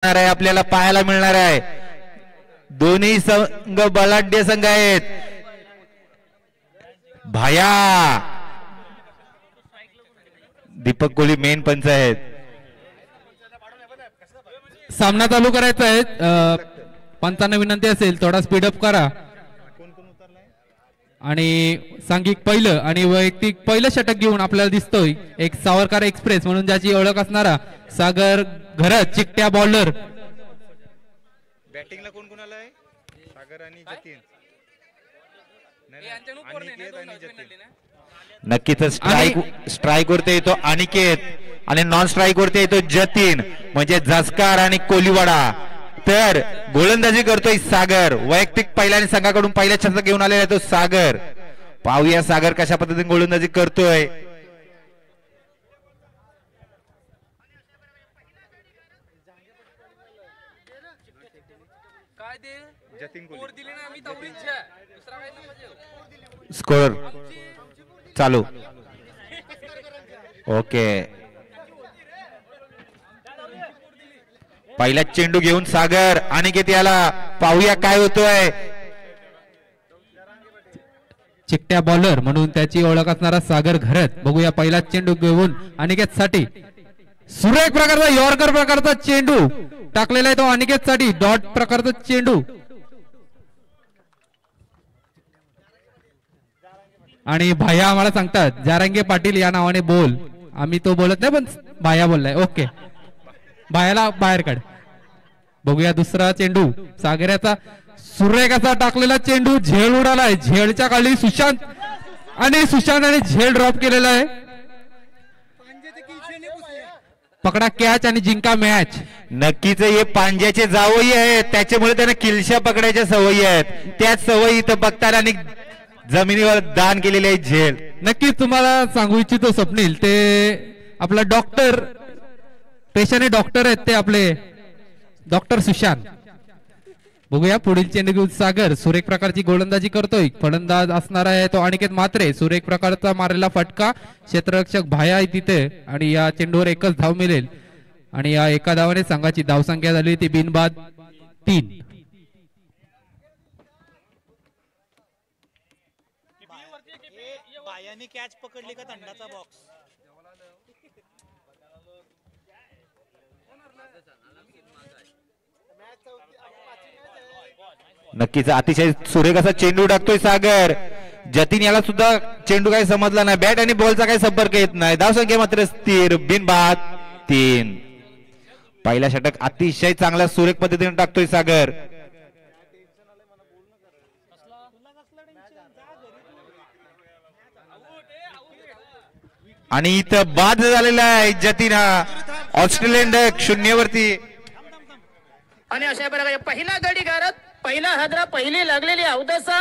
आहे आपल्याला पाहायला मिळणार आहे। दोन्ही संघ बलाढ्य संघ आहेत। भाया दीपक कोहली मेन पंच आहेत। सामना चालू करायचा आहे। पंचांना विनंती असेल थोडा स्पीडअप करा आणि सांघिक पहिलं आणि वैयक्तिक पहिलं षटक घेऊन आपल्याला दिसतोय एक सावरकर एक्सप्रेस म्हणून ज्याची ओळख असणारा सागर घरत चिकट्या बॉलर। बॅटिंगला कोण कोण आलाय? सागर आणि जतीन। नक्कीच स्ट्राइक वरती येतो अनिकेत आणि नॉन स्ट्राइक वरती येतो जतीन म्हणजे झस्कार आणि कोलीवाडा। तर गोलंदाजी करतोय सागर। वैयक्तिक पहिल्या संघाकडून पहिल्या षटक घेऊन आलेला आहे तो सागर। पाहूया सागर कशा पद्धतीने गोलंदाजी करतोय। स्कोर चालू ओके। पहिला चेंडू घेऊन सागर अनिकेत याला पाहूया काय होतोय। चिकट्या बॉलर म्हणून त्याची ओळख असणारा सागर घरत बघूया पहिला चेंडू घेऊन अनिकेत साठी सुरेख प्रकारचा यॉर्कर प्रकारचा चेंडू टाकलेला आहे तो अनिकेत साठी डॉट प्रकारचा चेंडू आणि भाया आम्हाला सांगतात जारंगे पाटील या नावाने बोल। आम्ही तो बोलत नाही पण भाया बोललाय ओके भायाला बाहेर काढ। बघूया दुसरा चेंडू सागऱ्याचा सुरेख असा टाकलेला चेंडू झेल उडालाय। झेलच्या खाली सुशांत आणि झेल ड्रॉप केलेला आहे। पकडा कॅच आणि जिंका मॅच। नक्कीच हे पांज्याचे जावई आहेत त्याच्यामुळे त्यांना किलशा पकडायच्या सवयी आहेत। त्याच सवयी इथं बघताना आणि जमिनीवर दान केलेले आहे झेल। नक्कीच तुम्हाला सांगू इच्छितो स्वप्नील ते आपला डॉक्टर पेशाने डॉक्टर आहेत ते आपले डॉक्टर सुशांत। बघूया पुढील चेंडू घेऊन सागर सुरेख प्रकारची गोलंदाजी करतोय। फलंदाज असणार आहे तो अनिकेत म्हात्रे। सुरेख प्रकारचा मारलेला फटका क्षेत्ररक्षक भाया आहे तिथे आणि या चेंडूवर एकच धाव मिळेल आणि या एका धावाने संघाची धावसंख्या झाली ती बिनबाद 3। कॅच पकडली का थंडाचा बॉक्स। नक्कीच अतिशय सुरेख असा चेंडू टाकतोय सागर। जतीन याला सुद्धा चेंडू काही समजला नाही। बॅट आणि बॉलचा काही संपर्क येत नाही। धावसंख्या मात्र स्थिर बिनबाद 3। पहिला षटक अतिशय चांगल्या सुरेख पद्धतीने टाकतोय सागर। आणि इथं बाद झालेला आहे जतीन हा ऑस्ट्रेलियन डक 0 वरती। आणि अशा प्रकारे पहिला गडी गारत पहिला हादरा पहिली लागलेली अवदसा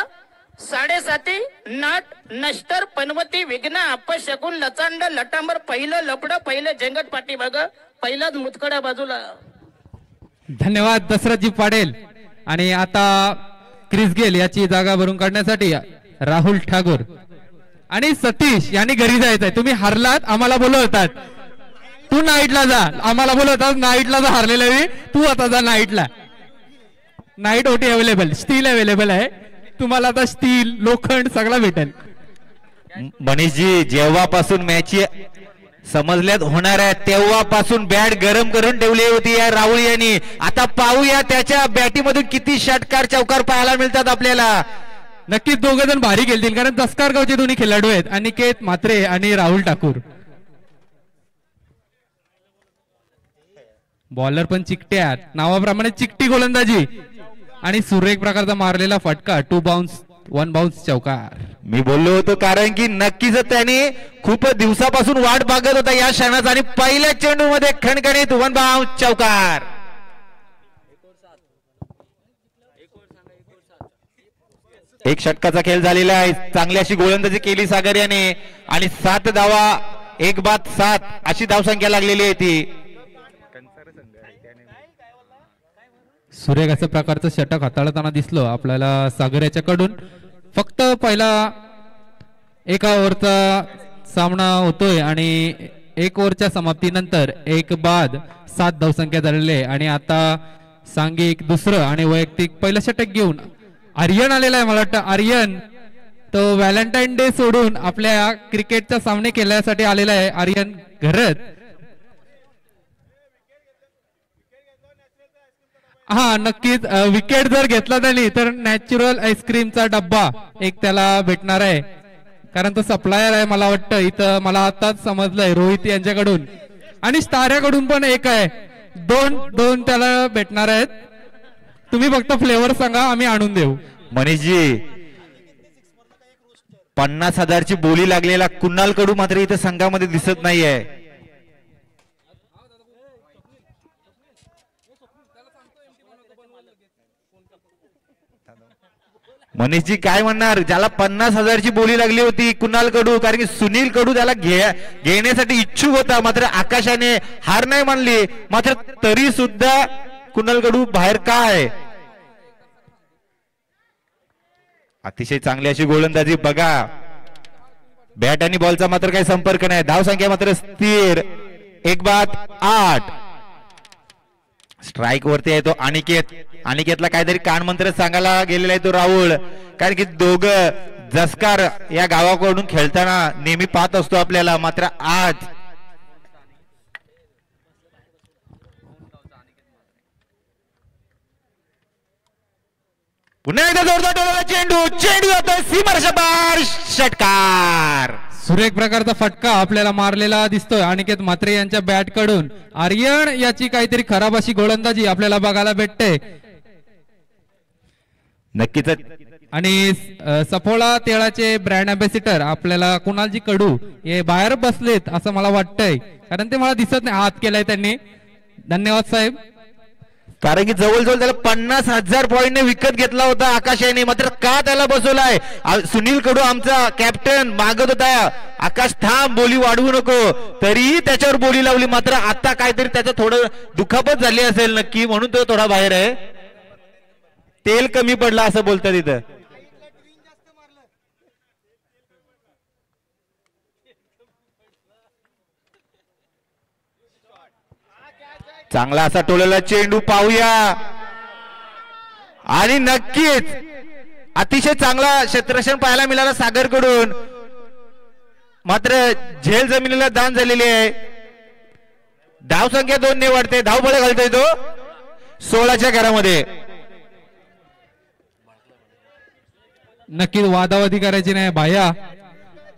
7.5 नाट नष्टर पनवती विघ्न अपशकुन लचांड लटांबर पहिलं लपड पहिलं झेंगट पाठी बघ पहिलाच मुतकड्या बाजूला। धन्यवाद दशरथजी पाडेल। आणि आता क्रिस गेल याची जागा भरून काढण्यासाठी राहुल ठाकूर आणि सतीश यांनी घरी जायचंय। तुम्ही हरलात आम्हाला बोलवतात तू नाईटला जा आम्हाला बोलवतात नाईटला जा हरलेला तू आता जा नाईटला। नाईट ओटी अवेलेबल स्टील अवेलेबल आहे तुम्हाला आता स्टील लोखंड सगळा भेटेल। मनीषजी जेव्हापासून मॅच समजल्यात होणार आहे तेव्हापासून बॅट गरम करून ठेवली होती या राहुल यांनी। आता पाहूया त्याच्या बॅटीमधून किती षटकार चौकार पाहायला मिळतात आपल्याला। नक्कीच दोघे जण भारी खेळतील कारण दसकार गावचे दोन्ही खेळाडू आहेत अनिकेत म्हात्रे आणि राहुल ठाकूर। बॉलर पण चिकट्या नावाप्रमाणे चिकटी गोलंदाजी आणि सुरेख प्रकारचा मारलेला फटका 2 बाउन्स 1 बाउन्स चौकार। मी बोललो होतो कारण की नक्कीच त्याने खूप दिवसापासून वाट बघत होता या क्षणाचा आणि पहिल्या चेंडू मध्ये खणखणीत 1 बाउन्स चौकार। एक षटकाचा खेळ झालेला आहे। चांगली अशी गोलंदाजी केली सागर याने आणि 7 धावा 1 बाद 7 अशी धावसंख्या लागलेली आहे ती। सुरेख अशा प्रकारचं षटक हाताळताना दिसलो आपल्याला सागर याच्याकडून। फक्त पहिला एका ओव्हरचा सामना होतोय आणि 1 ओव्हरच्या समाप्तीनंतर 1 बाद 7 धावसंख्या झालेली आहे आणि आता सांघिक दुसरं आणि वैयक्तिक पहिलं षटक घेऊन आर्यन आलेला आहे. मला वाटतं आर्यन तो व्हॅलेंटाईन डे सोडून आपल्या क्रिकेटचा सामने खेळण्यासाठी आलेला आहे. आर्यन घरत हा नक्कीच विकेट जर घेतला त्यांनी तर नॅचरल आईस्क्रीमचा डब्बा एक त्याला भेटणार आहे, कारण तो सप्लायर आहे. मला वाटतं इथं मला आताच समजलंय रोहित यांच्याकडून आणि ताऱ्याकडून पण एक आहे. दोन त्याला भेटणार आहेत. तुम्ही फक्त फ्लेवर सांगा, आम्ही आणून देऊ. मनीषजी 50,000ची बोली लागलेला कुणाल कडू मात्र इथं संघामध्ये दिसत नाहीये. मनीषजी काय म्हणणार, ज्याला 50,000ची बोली लागली होती कुणाल कडू, कारण की सुनील कडू त्याला घेण्यासाठी इच्छुक होता, मात्र आकाशाने हार नाही मानली. मात्र तरी सुद्धा कुणाल कडू बाहेर का आहे? अतिशय चांगली अशी गोलंदाजी बघा. बॅट आणि बॉलचा मात्र काही संपर्क नाही. धावसंख्या मात्र स्थिर 1 बाद 8. स्ट्राईक वरती आहे तो अनिकेत. अनिकेतला काहीतरी कानमंत्र सांगायला गेलेला आहे तो राहुल, कारण की दोघं जसकार या गावाकडून खेळताना नेहमी पाहत असतो आपल्याला. मात्र आज पुन्हा एकदा जोरदार टोलाला चेंडू जातोय सीमारेषा पार, षटकार. सुरेख प्रकारचा फटका आपल्याला मारलेला दिसतोय अनिकेत म्हात्रे यांच्या बॅट कडून. आर्यन याची काहीतरी खराब अशी गोलंदाजी आपल्याला बघायला भेटते. नक्कीच. आणि सफोला तेळाचे ब्रँड अँबॅसिडर आपल्याला कुणालजी कडू हे बाहेर बसलेत असं मला वाटतंय, कारण ते मला दिसत नाही. हात केलाय त्यांनी. धन्यवाद साहेब. कारण की जवळजवळ त्याला 50,000 पॉईंटने विकत घेतला होता आकाशाने, मात्र का त्याला बसवलाय? सुनील कडू आमचा कॅप्टन मागत होता आकाश थांब, बोली वाढवू नको, तरीही त्याच्यावर बोली लावली. मात्र आता काहीतरी त्याचं थोडं दुखापत झाली असेल नक्की, म्हणून तो थोडा बाहेर आहे. तेल कमी पडला असं बोलतात इथं. चांगला असा टोलेला चेंडू पाहूया आणि नक्कीच अतिशय चांगला क्षेत्ररक्षण पाहायला मिळाला सागर कडून. मात्र झेल जमिनीला दान झालेली आहे. धावसंख्या 2 ने वाढते. धावबळ घालतोय तो 16च्या घरामध्ये. नक्कीच वादावादी करायची नाही भाया.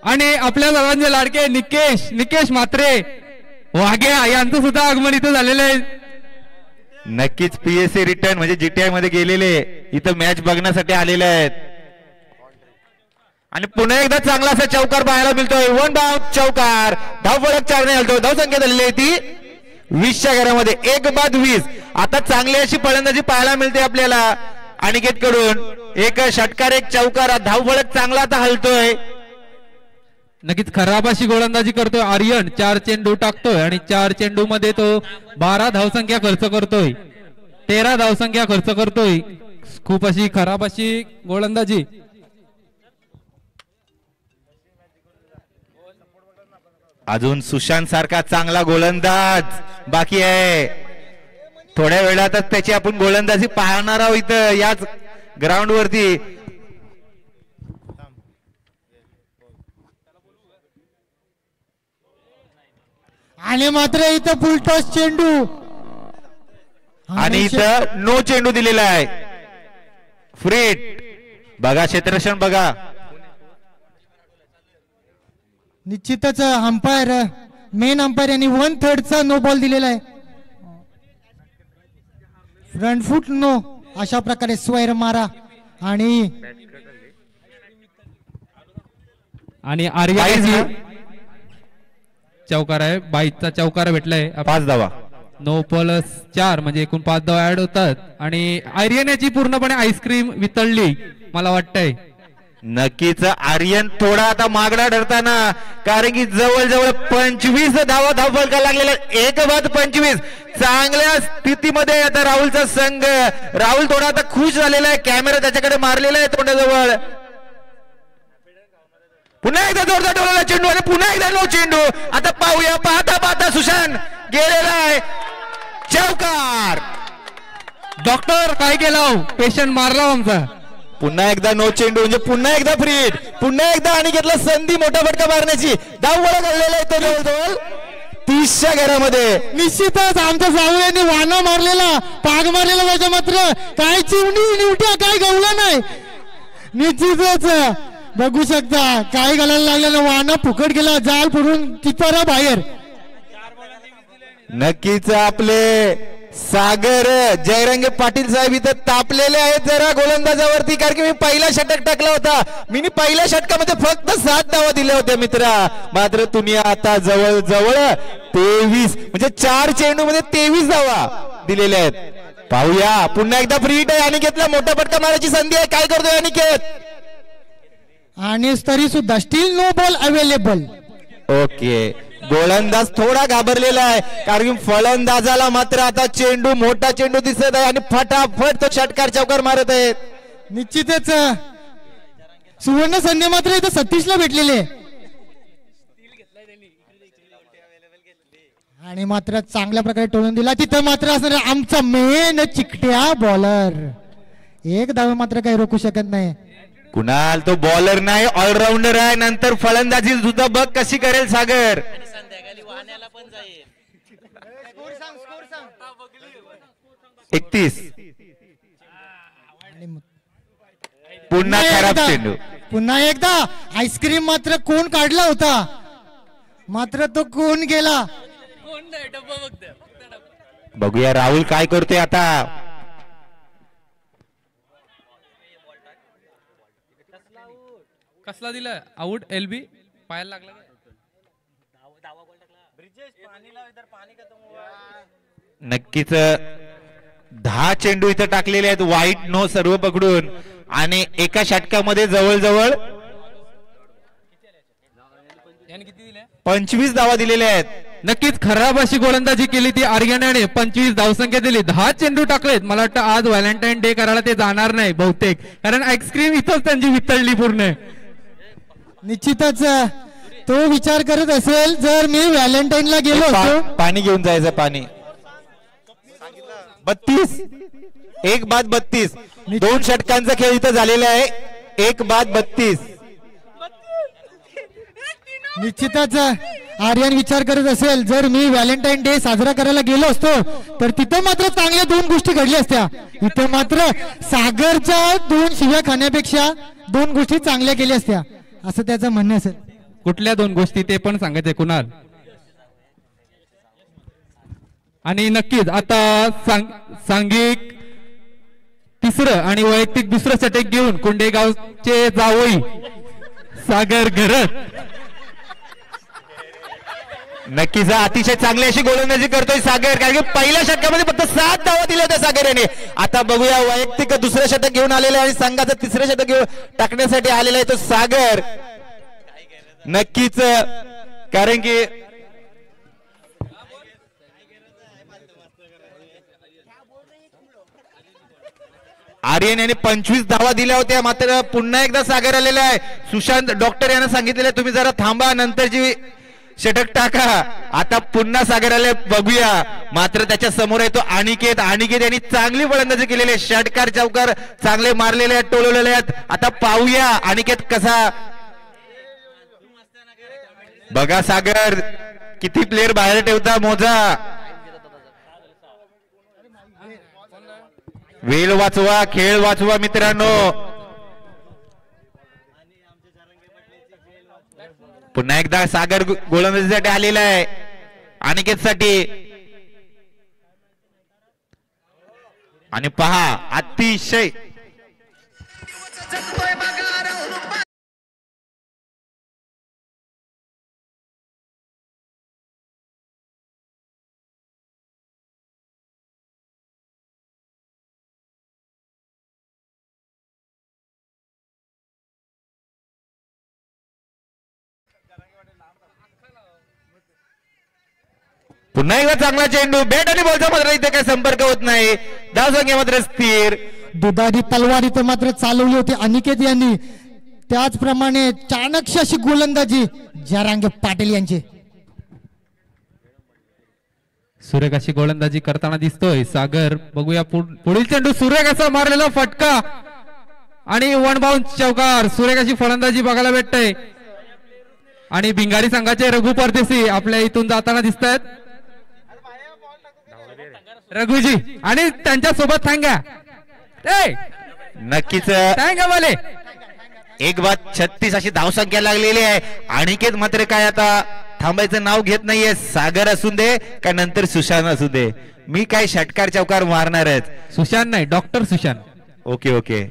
आणि आपल्या सर्वांचे लाडके निकेश म्हात्रे वाघ्या यांचं सुद्धा आगमन इथं झालेलं आहे. नक्कीच पीएससी रिटर्न म्हणजे जीटीआय मध्ये गेलेले इथं मॅच बघण्यासाठी आलेले आहेत. आणि पुन्हा एकदा चांगला असा चौकार पाहायला मिळतोय. 1 बाउंड चौकार. धावफलक 4 ने हलतो. धावसंख्या झालेली आहे ती 20च्या घरामध्ये. 1 बाद 20. आता चांगली अशी फलंदाजी पाहायला मिळते आपल्याला अनिकेत कडून. एक षटकार, एक चौकार. धावफलक चांगला आता हलतोय. नक्कीच खराब अशी गोलंदाजी करतोय आर्यन. 4 चेंडू टाकतोय आणि 4 चेंडू मध्ये तो 12 धावसंख्या खर्च करतोय. 13 धावसंख्या खर्च करतोय. खूप अशी खराब अशी गोलंदाजी. अजून सुशांत सारखा चांगला गोलंदाज बाकी आहे. थोड्या वेळातच त्याची आपण गोलंदाजी पाहणार आहोत इथं याच ग्राउंड वरती. आणि मात्र इथं फुलटॉस चेंडू आणि इथं नो चेंडू दिलेला आहे. फ्रीट बघा, क्षेत्ररक्षण बघा. निश्चितच अंपायर मेन अंपायर यांनी 1/3 चा नो बॉल दिलेला आहे. फ्रंट फुट नो अशा प्रकारे स्वैर मारा. आणि आर्यन चौकार आहे. 22चा चौकार भेटलाय. 5 धावा. 9+4 म्हणजे एकूण 5 धावा ऍड होतात. आणि आर्यन याची पूर्णपणे आईस्क्रीम वितळली मला वाटतंय. नक्कीच आर्यन थोडा आता मागडा ठरताना, कारण की जवळजवळ 25 धावा धावफलका लागलेला. 1 बाद 25. चांगल्या स्थितीमध्ये आता राहुलचा संघ. राहुल थोडा आता खुश झालेला आहे. कॅमेरा त्याच्याकडे मारलेला आहे तोंडाजवळ. पुन्हा एकदा जोरदार ठेवलेला चेंडू आणि पुन्हा एकदा नो चेंडू. आता पाहूया, पाहता पाहता सुशांत गेलेला आहे, चौकार. डॉक्टर काय केला, पेशंट मारला आमचा. पुन्हा एकदा नो चेंडू म्हणजे पुन्हा एकदा फ्री हिट, पुन्हा एकदा आणि घेतला संधी मोठा फटका मारण्याची. धावगोळा घडलेला आहे तो जवळजवळ 30च्या घरामध्ये. निश्चितच आमच्या जावयाने वाना मारलेला, पाग मारलेला पाहिजे, मात्र काय चिवणी निवट्या काय गवला नाही. निश्चितच बघू शकता काय घालायला लागलेलं, वाना फुकट गेला, जाल पुरून कितरा बाहेर. नक्कीच आपले सागर जयरंगे पाटील साहेब इथं तापलेले आहेत जरा गोलंदाजावरती, कारण की मी पहिला षटक टाकला होता. मी पहिल्या षटकामध्ये फक्त 7 धावा दिल्या होत्या मित्रा. मात्र तुम्ही आता जवळ जवळ 23 म्हणजे 4 चेंडू मध्ये 23 धावा दिलेल्या आहेत. पाहूया, पुन्हा एकदा फ्री हिट आहे, अनिकेतला मोठा फटका मारायची संधी आहे. काय करतोय अनिकेत? आणि तरी सुद्धा still no ball available. Okay, गोलंदाज थोडा घाबरलेला आहे, कारण फलंदाजाला मात्र आता चेंडू, मोठा चेंडू दिसत आहे आणि फटाफट तो षटकार चौकार मारत आहेत. निश्चितच सुवर्ण संधी मात्र इथं सतीशला भेटलेले आणि मात्र चांगल्या प्रकारे टोळून दिला. तिथं मात्र असणार आमचा मेन चिकट्या बॉलर, एक धाव मात्र काही रोखू शकत नाही. कुणाल तो बॉलर नाही, ऑलराऊंडर आहे. नंतर फलंदाजी सुद्धा बघ कशी करेल सागर. संध्याकाळी वाहण्याला पण जाईल. 31 पुन्हा खराब चेंडू. पुन्हा एकदा आईस्क्रीम मात्र कोण काढला होता, मात्र तो कोण गेला. बघूया राहुल काय करतोय आता. कसला दिला आउट, एलबी पायाला लागला. नक्कीच 10 चेंडू इथं टाकलेले आहेत, वाईट नो सर्व पकडून, आणि एका षटकामध्ये जवळजवळ 25 धावा दिलेल्या आहेत. नक्कीच खराब अशी गोलंदाजी केली ती आर्यनाने. 25 धावसंख्या दिली, 10 चेंडू टाकलेत. मला वाटतं आज व्हॅलेंटाईन डे करायला ते जाणार नाही बहुतेक, कारण आईस्क्रीम इथंच त्यांची वितळली पूर्ण. निश्चितच तो विचार करत असेल, जर मी व्हॅलेंटाईनला गेलो असतो. पाणी घेऊन जायचं, पाणी. 32 एक बाद 32. 2 षटकांचा खेळ इथं झालेला आहे, 1 बाद 32. निश्चितच आर्यन विचार करत असेल, जर मी व्हॅलेंटाईन डे साजरा करायला गेलो असतो तर तिथं मात्र चांगल्या 2 गोष्टी घडल्या असत्या. इथं मात्र सागरच्या 2 शिव्या खाण्यापेक्षा 2 गोष्टी चांगल्या केल्या असत्या, असं त्याचं म्हणणं असेल. कुठल्या 2 गोष्टी ते पण सांगायचे कुणाल. आणि नक्कीच आता सांघिक तिसरं आणि वैयक्तिक दुसरं षटक घेऊन कोंडेगावचे जावई सागर घरत. नक्कीच अतिशय चांगली अशी गोलंदाजी करतोय सागर, कारण की पहिल्या षटकामध्ये फक्त 7 धावा दिल्या होत्या सागर याने. आता बघूया, वैयक्तिक दुसरं षटक घेऊन आलेलं आहे आणि संघाचं तिसरं षटक घेऊन टाकण्यासाठी आलेला आहे तो सागर. नक्कीच, कारण की आर्यन यांनी 25 धावा दिल्या होत्या, मात्र पुन्हा एकदा सागर आलेला आहे. सुशांत डॉक्टर यांना सांगितलेलं आहे तुम्ही जरा थांबा, नंतरची षटक टाका. आता पुन्हा सागर आले, बघूया. मात्र त्याच्या समोर आहे तो अनिकेत. अनिकेत यांनी चांगली फलंदाजी केलेली आहे, षटकार चौकार चांगले मारलेले आहेत, टोलवलेले आहेत. आता पाहूया अनिकेत कसा. बघा सागर किती प्लेयर बाहेर ठेवता, मोजा. वेळ वाचवा, खेळ वाचवा मित्रांनो. पुन्हा एकदा सागर गोलंदाजीसाठी आलेला आहे अनिकेत साठी. आणि पहा अतिशय पुन्हा एकदा चांगला चेंडू, बॅट आणि बॉलचा मात्र इथे काही संपर्क होत नाही. धावसंख्या मात्र स्थिर. दुधारी तलवार इथं मात्र चालवली होती अनिकेत यांनी. त्याचप्रमाणे चाणक्य अशी गोलंदाजी जयरांगे पाटील यांची. सुरेख अशी गोलंदाजी करताना दिसतोय सागर. बघूया पुढील चेंडू सुरेख असा मारलेला फटका आणि वन बाउन्स चौकार. सुरेख अशी फलंदाजी बघायला भेटते आणि भिंगारी संघाचे रघु परदेशी आपल्या इथून जाताना दिसत आहेत. रघुजी आणि त्यांच्या सोबत थांगा नक्कीच थांगा वाले. 1-36 अशी धावसंख्या लागलेली आहे. अनिकेत मात्र काय आता थांबायचं नाव घेत नाहीये. सागर असू दे का नंतर सुशांत असू दे, मी काय षटकार चौकार मारणारच. सुशांत नाही, डॉक्टर सुशांत. Okay okay.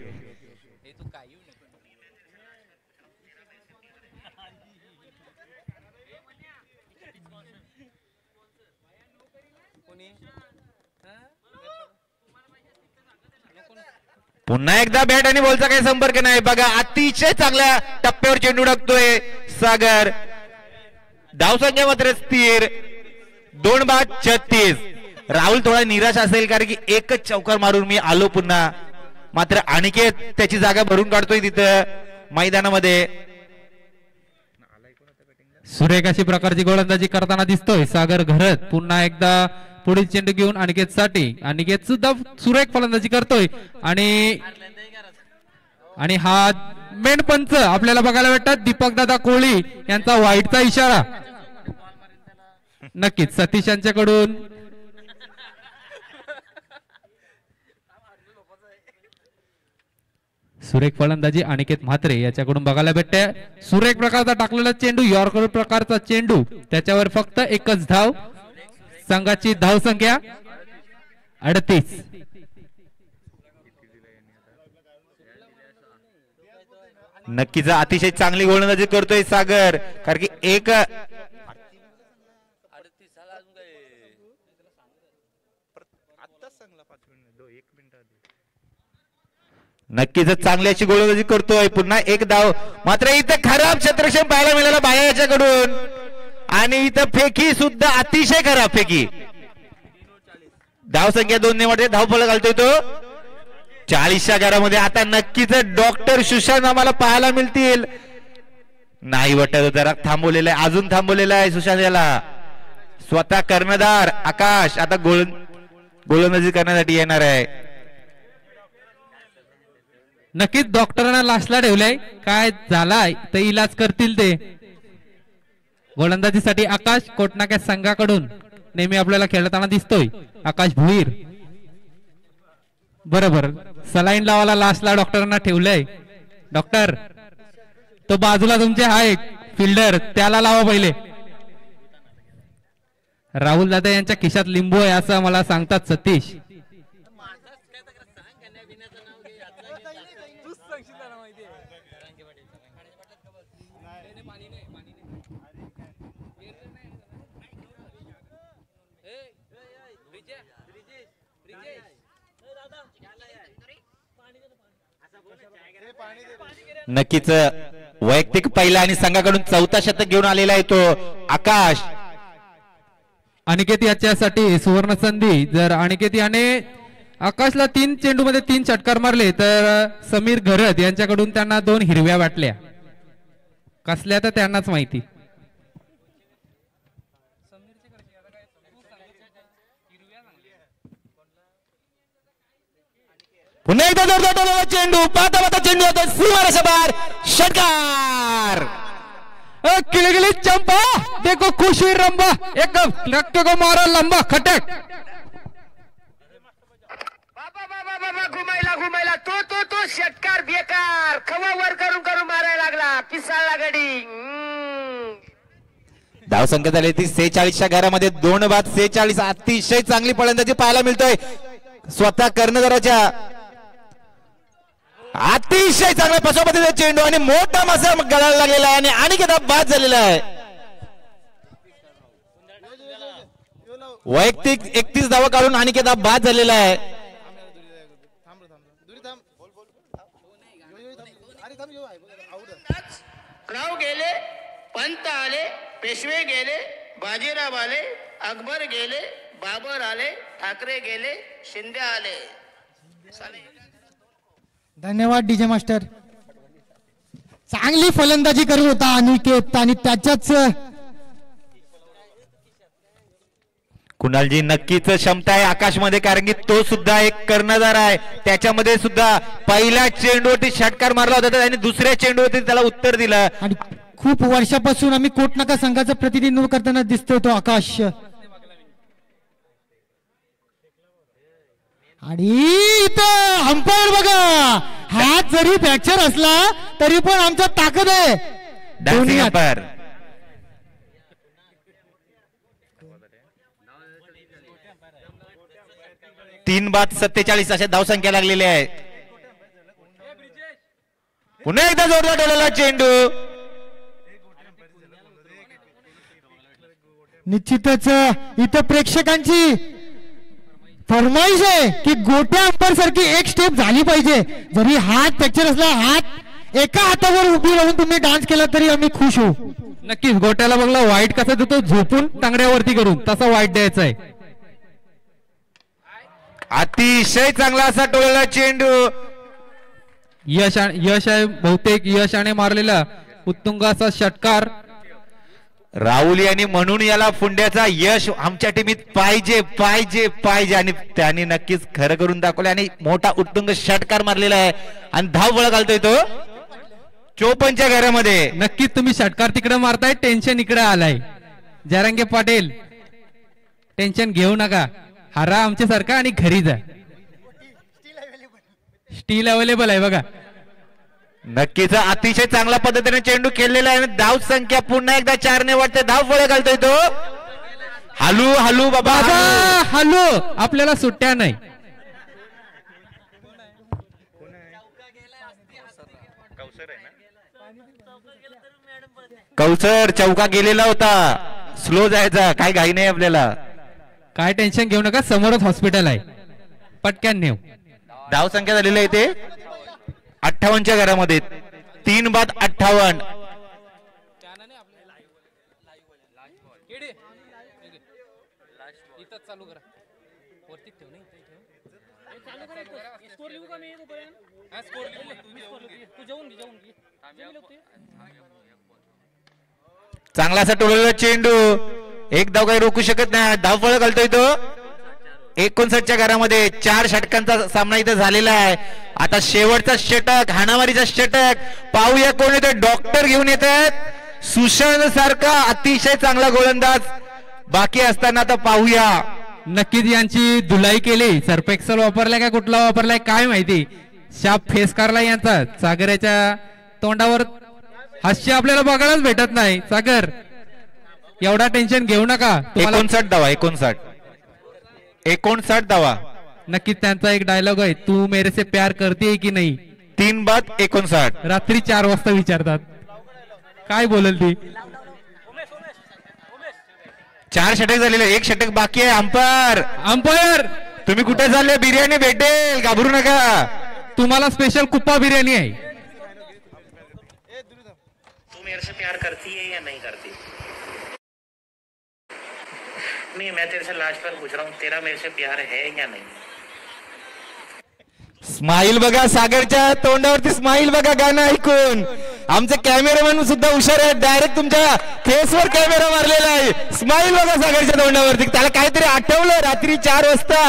पुन्हा एकदा बॅट आणि बॉलचा काही संपर्क नाही. बघा अतिशय चांगल्या टप्प्यावर चेंडू टाकतोय सागर. धावसंख्या मात्र स्थिर 2-36. राहुल थोडा निराश असेल कारण की एकच चौकार मारून मी आलो पुन्हा. मात्र अनिकेत त्याची जागा भरून काढतोय तिथं मैदानामध्ये. सुरेख अशी प्रकारची गोलंदाजी करताना दिसतोय सागर घरत. पुन्हा एकदा पुढील चेंडू घेऊन अनिकेत साठी. अनिकेत सुद्धा सुरेख फलंदाजी करतोय आणि हा मेन पंच आपल्याला बघायला भेटतात दीपक दादा कोहली यांचा व्हाईटचा इशारा. नक्कीच सतीश यांच्याकडून सुरेख फलंदाजी अनिकेत म्हात्रे याच्याकडून बघायला भेटते. सुरेख प्रकारचा टाकलेला चेंडू, यॉर्कर प्रकारचा चेंडू, त्याच्यावर फक्त एकच धाव. संघाची धाव संख्या 38. नक्कीच अतिशय चांगली गोलंदाजी करतोय सागर कारण की एक नक्कीच चांगली अशी गोलंदाजी करतोय. पुन्हा एक धाव. मात्र इथं खराब क्षेत्रक्षण पाहायला मिळाला बाया याच्याकडून आणि इथं फेकी सुद्धा अतिशय खराब फेकी. धाव संख्या 2 ने वाटते. धावफलक घालतोय तो 40च्या घरामध्ये. आता नक्कीच डॉक्टर सुशांत आम्हाला पाहायला मिळतील. नाही वाटत, जरा थांबवलेला आहे, अजून थांबवलेला आहे सुशांत याला. स्वतः कर्णधार आकाश आता गोलंदाजी करण्यासाठी येणार आहे. नक्कीच डॉक्टरांना लास्टला ठेवलंय. काय झालाय तर इलाज करतील ते. गोलंदाजीसाठी आकाश कोटनाक्या संघाकडून नेहमी आपल्याला खेळताना दिसतोय आकाश भुईर. बरोबर सलाईन लावायला लास्टला डॉक्टरांना ठेवलंय. डॉक्टर तो बाजूला तुमचे आहे फिल्डर, त्याला लावा पहिले. राहुल दादा यांच्या खिशात लिंबू आहे असं मला सांगतात सतीश. नक्कीच वैयक्तिक पहिला आणि संघाकडून 4था शतक घेऊन आलेला आहे तो आकाश. अनिकेत याच्यासाठी सुवर्ण संधी. जर अनिकेत याने आकाशला 3 चेंडू मध्ये 3 षटकार मारले तर समीर घरत यांच्याकडून त्यांना 2 हिरव्या वाटल्या. कसल्या तर त्यांनाच माहिती. पुन्हा एकदा जोरदार चेंडू. पाहता चेंडू होता सीमारेषा बाहेर. षटकार. किलगिली चंपा देखो खुश हुई रंबा. एक रक्त को मारा लंबा खटक. बाबा घुमायला तो षटकार बेकार. खवा वर करून मारायला लागला. पिसाळला गडी. धावसंख्या झाली ती 46च्या घरामध्ये. 2-46. अतिशय चांगली फलंदाजी पाहायला मिळतोय स्वतः कर्णधाराच्या. अतिशय चांगल्या पशुपतीचा चेंडू आणि मोठा मासा गळायला लागलेला आहे आणि अनिकेत बाद झालेला आहे. वैयक्तिक 31 धावा काढून अनिकेत बाद झालेला आहे. राव गेले, पंत आले, पेशवे गेले, बाजीराव आले, अकबर गेले, बाबर आले, ठाकरे गेले, शिंदे आले. धन्यवाद डीजे मास्टर. चांगली फलंदाजी करत होता अनिकेत आणि त्याच्याच कुणालजी नक्कीच क्षमता आहे आकाशमध्ये, कारण की तो सुद्धा एक कर्णधार आहे. त्याच्यामध्ये सुद्धा पहिल्या चेंडूवरती षटकार मारला होता आणि दुसऱ्या चेंडूवरती त्याला उत्तर दिलं. आणि खूप वर्षापासून आम्ही कोटनाका संघाचं प्रतिनिधित्व करताना दिसतोय तो आकाश. आणि इथं अंपायर बघा, हात जरी फ्रॅक्चर असला तरी पण आमचा ताकद आहे. डान्सिंग अंपायर 3:47 अशा धावसंख्या लागलेली आहे. पुन्हा एकदा जोरदार डोलेला चेंडू. निश्चितच इथं प्रेक्षकांची फरमाईश आहे की गोट्या अंपायर सारखी एक स्टेप झाली पाहिजे. जरी हात फ्रॅक्चर असला, हात एका हातावर उभी राहून तुम्ही डान्स केला तरी आम्ही खुश होऊ. नक्कीच गोट्याला बघला वाईट कसा देतो, झोपून टांगड्यावरती करून तसा वाईट द्यायचा आहे. अतिशय चांगला असा टोळलेला चेंडू. यश आहे, बहुतेक यशाने मारलेला उत्तुंग असा षटकार. राहुल यांनी म्हणून याला फुंड्याचा यश आमच्या टीमीत पाहिजे पाहिजे पाहिजे आणि त्यांनी नक्कीच खरं करून दाखवले आणि मोठा उत्तुंग षटकार मारलेला आहे आणि धाव बळ घालतोय तो 54च्या घरामध्ये. नक्कीच तुम्ही षटकार तिकडे मारताय, टेन्शन इकडे आलाय. जरांगे पाटील टेन्शन घेऊ नका, हारा आमच्यासारखा आणि घरी जा. स्टील अवेलेबल आहे बघा. नक्कीच अतिशय चांगल्या पद्धतीने चेंडू खेळलेला आहे. धाव संख्या पुन्हा एकदा 4ने वाटते. धाव फळे घालतोय तो. हलू हलू बाबा हलू, आपल्याला सुट्ट्या नाही. कौसर चौका गेलेला होता, स्लो जायचा, काय घाई नाही आपल्याला. काय टेन्शन घेऊ नका, समोरच हॉस्पिटल आहे, पटक्यान नेऊ. धाव संख्या झालेली आहे ते 58च्या घरामध्ये. 3:58. चांगला असा टोळलेला चेंडू, एक धाव काही रोखू शकत नाही. धावफळ घालतोय तो. 59च्या घरामध्ये 4 षटकांचा सामना इथं झालेला आहे. आता शेवटचा षटक, हाणामारीचा षटक, पाहूया कोण येतोय. डॉक्टर घेऊन येत आहेत. सुशांत सारखा अतिशय चांगला गोलंदाज बाकी असताना आता पाहूया. नक्कीच यांची धुलाई केली. सर्फेक्सल वापरलाय का कुठला वापरलाय काय माहिती. शाप फेस करला यांचा. सागराच्या तोंडावर हास्य आपल्याला बघायलाच भेटत नाही. सागर एवढा टेन्शन घेऊ नका. 59 धावा. 59 धावा. नक्कीच त्यांचा एक डायलॉग आहे, तू मेरे से प्यार करते की नाही. 3:59. रात्री 4 वाजता विचारतात. काय बोलल ती. 4 षटक झालेले, 1 षटक बाकी आहे. अंपायर तुम्ही कुठे चालले. बिर्याणी भेटेल, घाबरू नका. तुम्हाला स्पेशल कुप्पा बिर्याणी आहे. तू मेरे से प्यार करती है या नहीं करती. नहीं, मैं तेरे से लाज पर पूछ रहा हूँ, तेरा मेरे से प्यार है या नहीं. स्माइल बघा सागरच्या तोंडावरती, स्माइल बघा गाणं ऐकून. आमचे कॅमेरामॅन सुद्धा हुशार आहेत, डायरेक्ट तुमच्या फेसवर कॅमेरा मारलेला आहे. स्माइल बघा सागरच्या तोंडावरती. त्याला काहीतरी आठवलं रात्री 4 वाजता.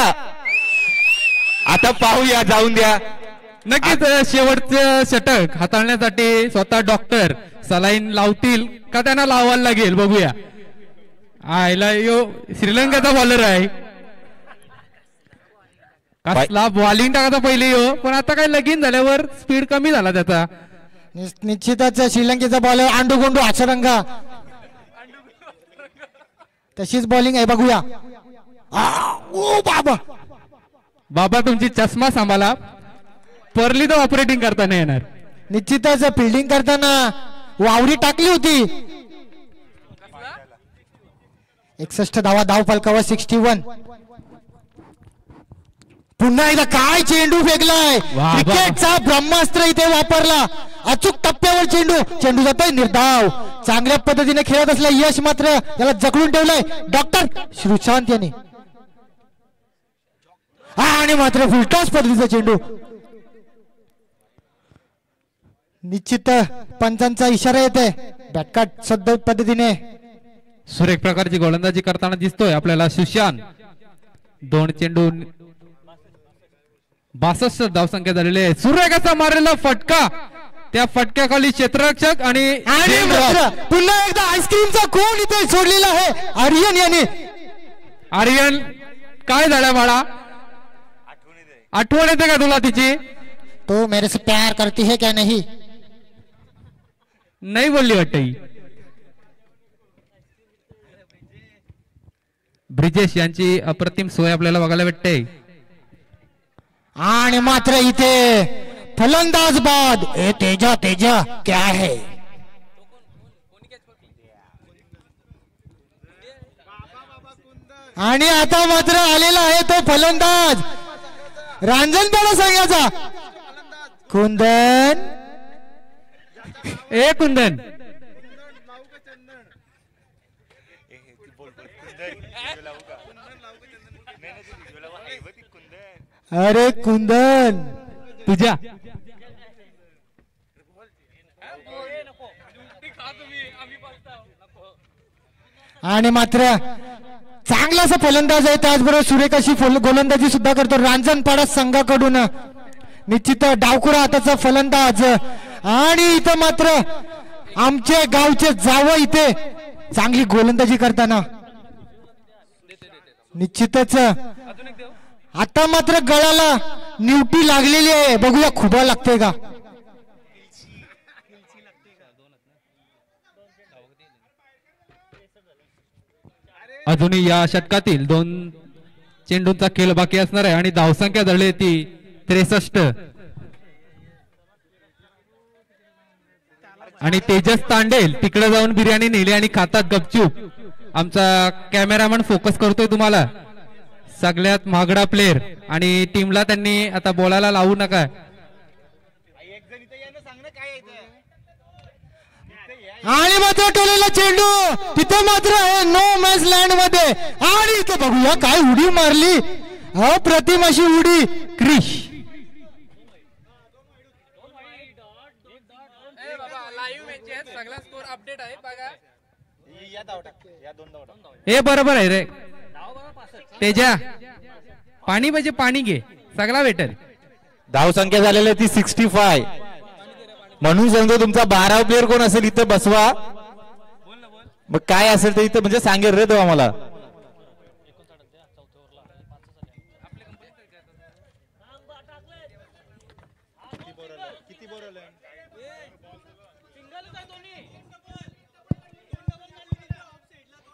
आता पाहूया, जाऊन द्या. नक्कीच शेवटचं षटक हाताळण्यासाठी स्वतः डॉक्टर सलाईन लावतील का त्यांना लावायला लागेल बघूया. आयला यो श्रीलंकेचा बॉलर आहे. कसला बॉलिंग टाकायचा पहिले यो, पण आता काय लगीन झाल्यावर स्पीड कमी झाला त्याचा. निश्चितच श्रीलंकेचा बॉलर आंडूगोंडू आचरंगा तशीच बॉलिंग आहे बघूया. ओ बाबा बाबा तुमची चष्मा सांभाळा, परली तर ऑपरेटिंग करताना येणार. निश्चितच फिल्डिंग करताना वावरी टाकली होती. 61 धावा. धाव फलकावर 61. पुन्हा एकदा काय चेंडू फेकलाय. क्रिकेटचा ब्रह्मास्त्र इथे वापरला. अचूक टप्प्यावर चेंडू. चेंडू जातोय निर्धाव. चांगल्या पद्धतीने खेळत असला यश मात्र त्याला जखडून ठेवलाय डॉक्टर श्रीशांत यांनी. आणि मात्र फुलटॉस पद्धतीचा चेंडू. निश्चित पंचांचा इशारा येते बॅटकाट सद्य पद्धतीने सुरेख प्रकारची गोलंदाजी करताना दिसतोय आपल्याला सुशांत. 2 चेंडू 62 धावसंख्या झालेली आहे. सुरेख असा मारलेला फटका, त्या फटक्याखाली क्षेत्ररक्षक आणि पुन्हा एकदा आईस्क्रीमचा कोण इथे सोडलेला आहे आर्यन याने. आर्यन काय झालं बाळा, आठवण येते का तुला तिची? तो मेरे से प्यार करती है क्या नहीं नाही बोलली वाटत ही. ब्रिजेश यांची अप्रतिम सोय आपल्याला बघायला भेटते. आणि मात्र इथे फलंदाज बाद. ए तेजा तेजा क्या है. आणि आता मात्र आलेला आहे तो फलंदाज रांजणपाडा सांगायचा कुंदन. ए कुंदन, अरे कुंदन तुझ्या आणि मात्र चांगला असा फलंदाज आहे. त्याचबरोबर सुरेख अशी गोलंदाजी सुद्धा करतो रांजणपाडा संघाकडून. निश्चित डावखुरा हाताचा फलंदाज. आणि इथं मात्र आमचे गावचे जावं इथे चांगली गोलंदाजी करताना निश्चितच. आता मात्र गळाला न्यूटी लागलेली आहे. बघूया खुबा लागतोय का. अजूनही या षटकातील 2 चेंडूंचा खेळ बाकी असणार आहे आणि धावसंख्या झाली ती 63. आणि तेजस तांडेल तिकडे जाऊन बिर्याणी नेली आणि खातात गपचूप. आमचा कॅमेरामॅन फोकस करतोय तुम्हाला. सगळ्यात महागडा प्लेअर आणि टीमला त्यांनी आता बोलायला लावू नका. आणि मात्र टोलेला चेंडू तिथे मात्र आहे नो मॅच लँड मध्ये. आणि इथे बघूया काय उडी मारली, अप्रतिम अशी उडी क्रिश. हे बरोबर आहे रे तेजा. पाणी पाहिजे पाणी घे, सगळा भेटेल. धावसंख्या झालेली आहे ती 65. म्हणून सांगतो तुमचा 12 प्लेअर कोण असेल इथं बसवा. मग काय असेल ते इथं म्हणजे सांगेल रे तो आम्हाला.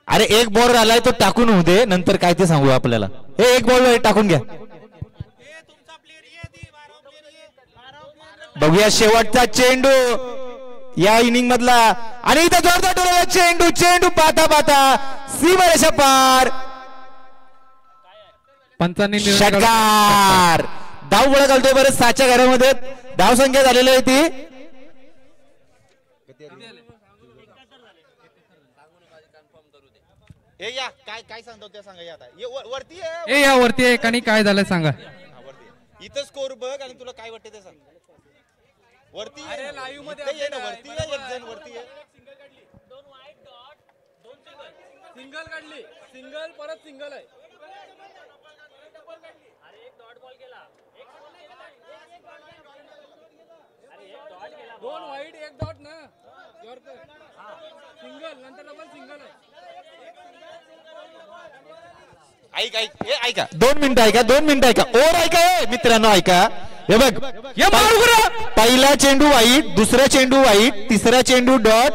अरे एक बॉल आलाय तो टाकून होऊ दे, नंतर काय ते सांगू आपल्याला. हे एक बॉल टाकून घ्या. बघूया शेवटचा चेंडू या इनिंग मधला. आणि इथं जोरदार टोलला चेंडू. चेंडू पाता पाता सीमारेषा पार. पंचांनी षटकार. धाव बळ घालतोय बरं 6च्या घरामध्ये. धावसंख्या झालेली आहे ती काय सांगतो ते सांगा. वरती ए या वरती आहे आणि काय झालं सांगा. इथं स्कोर बघ आणि तुला काय वाटतं ते सांग. वरती लाईव्ह मध्ये ये ना. वरती एक जण वरती आहे. सिंगल काढली. सिंगल परत सिंगल आहे. अरे एक डॉट बॉल गेला. 2 वाईट 1 डॉट ना. सिंगल नंतर डबल सिंगल आहे. ऐका 2 मिनिटं ऐका. 2 मिनिटं ऐका. ओर ऐका मित्रांनो ऐका. हे बघ पहिला चेंडू वाईट, दुसरा चेंडू वाईट, तिसरा चेंडू डॉट,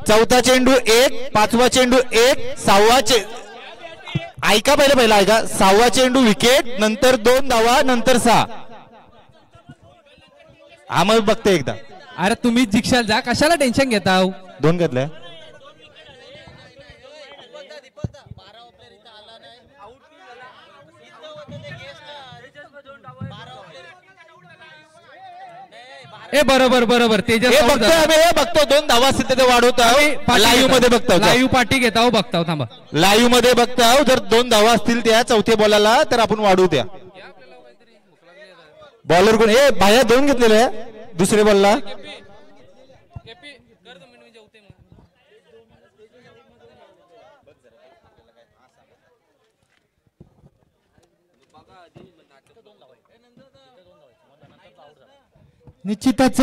चौथा चेंडू 1, 5वा चेंडू 1, 6वा ऐका पहिला ऐका. 6वा चेंडू विकेट, नंतर 2 धावा, नंतर 6. हा मग बघते एकदा. अरे तुम्ही जिक्षाल जा, कशाला टेन्शन घेता. 2 घेतलंय. ए बरोबर बरोबर तेजस बघतो 2 धावा असतील ते वाढवतो. लाईव्ह मध्ये बघतो. लाईव्ह पार्टी घेता बघता थांबा. लाईव्ह मध्ये बघता जर 2 धावा असतील त्या चौथ्या बॉलाला तर आपण वाढवू द्या. बॉलर कोण हे बाहेर 2 घेतलेले दुसऱ्या बॉलला. निश्चितच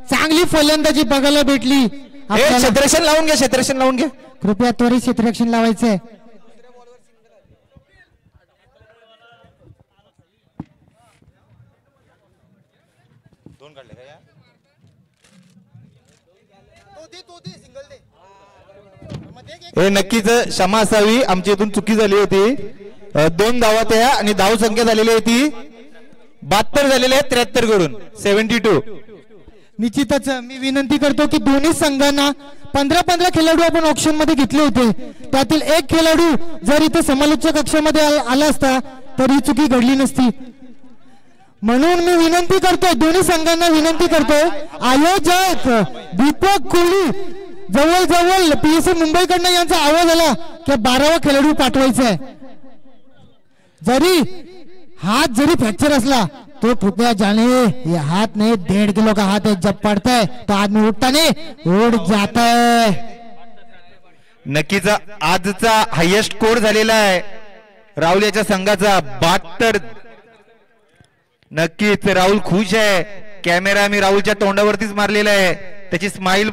चांगली फलंदाजी बघायला भेटली आपल्याला. क्षेत्ररक्षण लावून घ्या, क्षेत्ररक्षण लावून घ्या. कृपया त्वरित क्षेत्ररक्षण लावायचंय. हे नक्कीच क्षमा असावी, आमची इथून चुकी झाली होती. 2 धावा त्या आणि धाव संख्या झालेली आहे ती 72 झालेली आहे 73 कडून 72. निश्चितच मी विनंती करतो की दोन्ही संघांना 15-15 खेळाडू आपण ऑप्शन मध्ये घेतले होते. त्यातील एक खेळाडू जर इथे समालोचक कक्षामध्ये आला असता तर ही चुकी घडली नसती. म्हणून मी विनंती करतोय, दोन्ही संघांना विनंती करतोय, आयोजक दीपक कोहली जवळ पीएसए मुंबईकडनं यांचा आवाज आला की 12वा खेळाडू पाठवायचा आहे. जरी हाथ जरी फ्रैक्चर असला तो कृपया जाने ये हाथ नहीं 1.5 किलो का हाथ है, जब पड़ता है तो आदमी उठता नहीं उठ जाता है. नक्कीच आजचा हायेस्ट स्कोर झालेला आहे राहुल याच्या संघाचा 72. नक्कीच राहुल खुश आहे. कॅमेरा मी राहुलच्या तोंडावरतीच मारलेला आहे, त्याची स्माइल.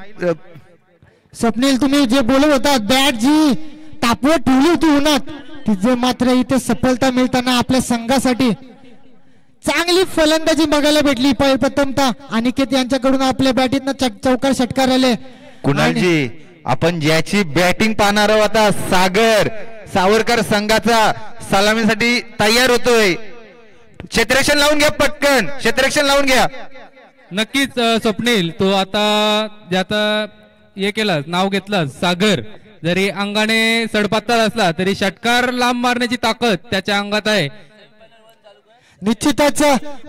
स्वप्नील तुम्ही जे बोलत होता बॅट जी तापवत ठेवली होती उन्हात, तिचे मात्र इथे सफलता मिळताना आपल्या संघासाठी चांगली फलंदाजी बघायला भेटली. प्रथमतः अनिकेत यांच्याकडून आपल्या बॅटीतनं चौकार षटकार आले. कुणालजी आपण ज्याची बॅटिंग पाहणार आहोत आता सागर सावरकर संघाचा सलामीसाठी तयार होतोय. क्षेत्ररक्षण लावून घ्या, पटकन क्षेत्ररक्षण लावून घ्या. नक्कीच स्वप्नील, तो आता ज्याचा हे केलं नाव घेतलं सागर, जरी अंगाने सडपातळ असला तरी षटकार लांब मारण्याची ताकद त्याच्या अंगात आहे. निश्चितच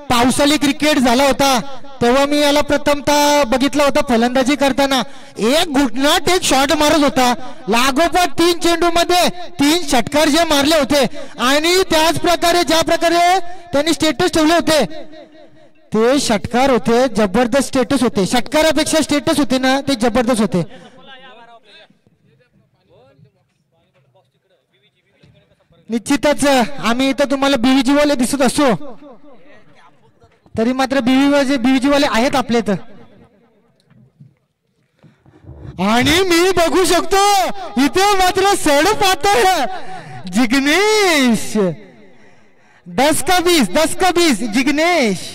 पावसाळी क्रिकेट झाला होता तेव्हा मी याला प्रथमतः बघितलं होतं फलंदाजी करताना. एक घुटनाट एक शॉट मारत होता, लागोपाठ 3 चेंडू मध्ये 3 षटकार जे मारले होते आणि त्याच प्रकारे ज्या प्रकारे त्यांनी स्टेटस ठेवले होते ते षटकार होते, जबरदस्त स्टेटस होते. षटकारापेक्षा स्टेटस होते ना ते जबरदस्त होते. निश्चितच आम्ही इथं तुम्हाला बीव्हीजी वाले दिसत असतो तरी मात्र बीव्हीजी वाले आहेत आपले इथं. आणि मी बघू शकतो इथे मात्र सड पाहतोय जिग्नेश. 10 का 20 जिग्नेश.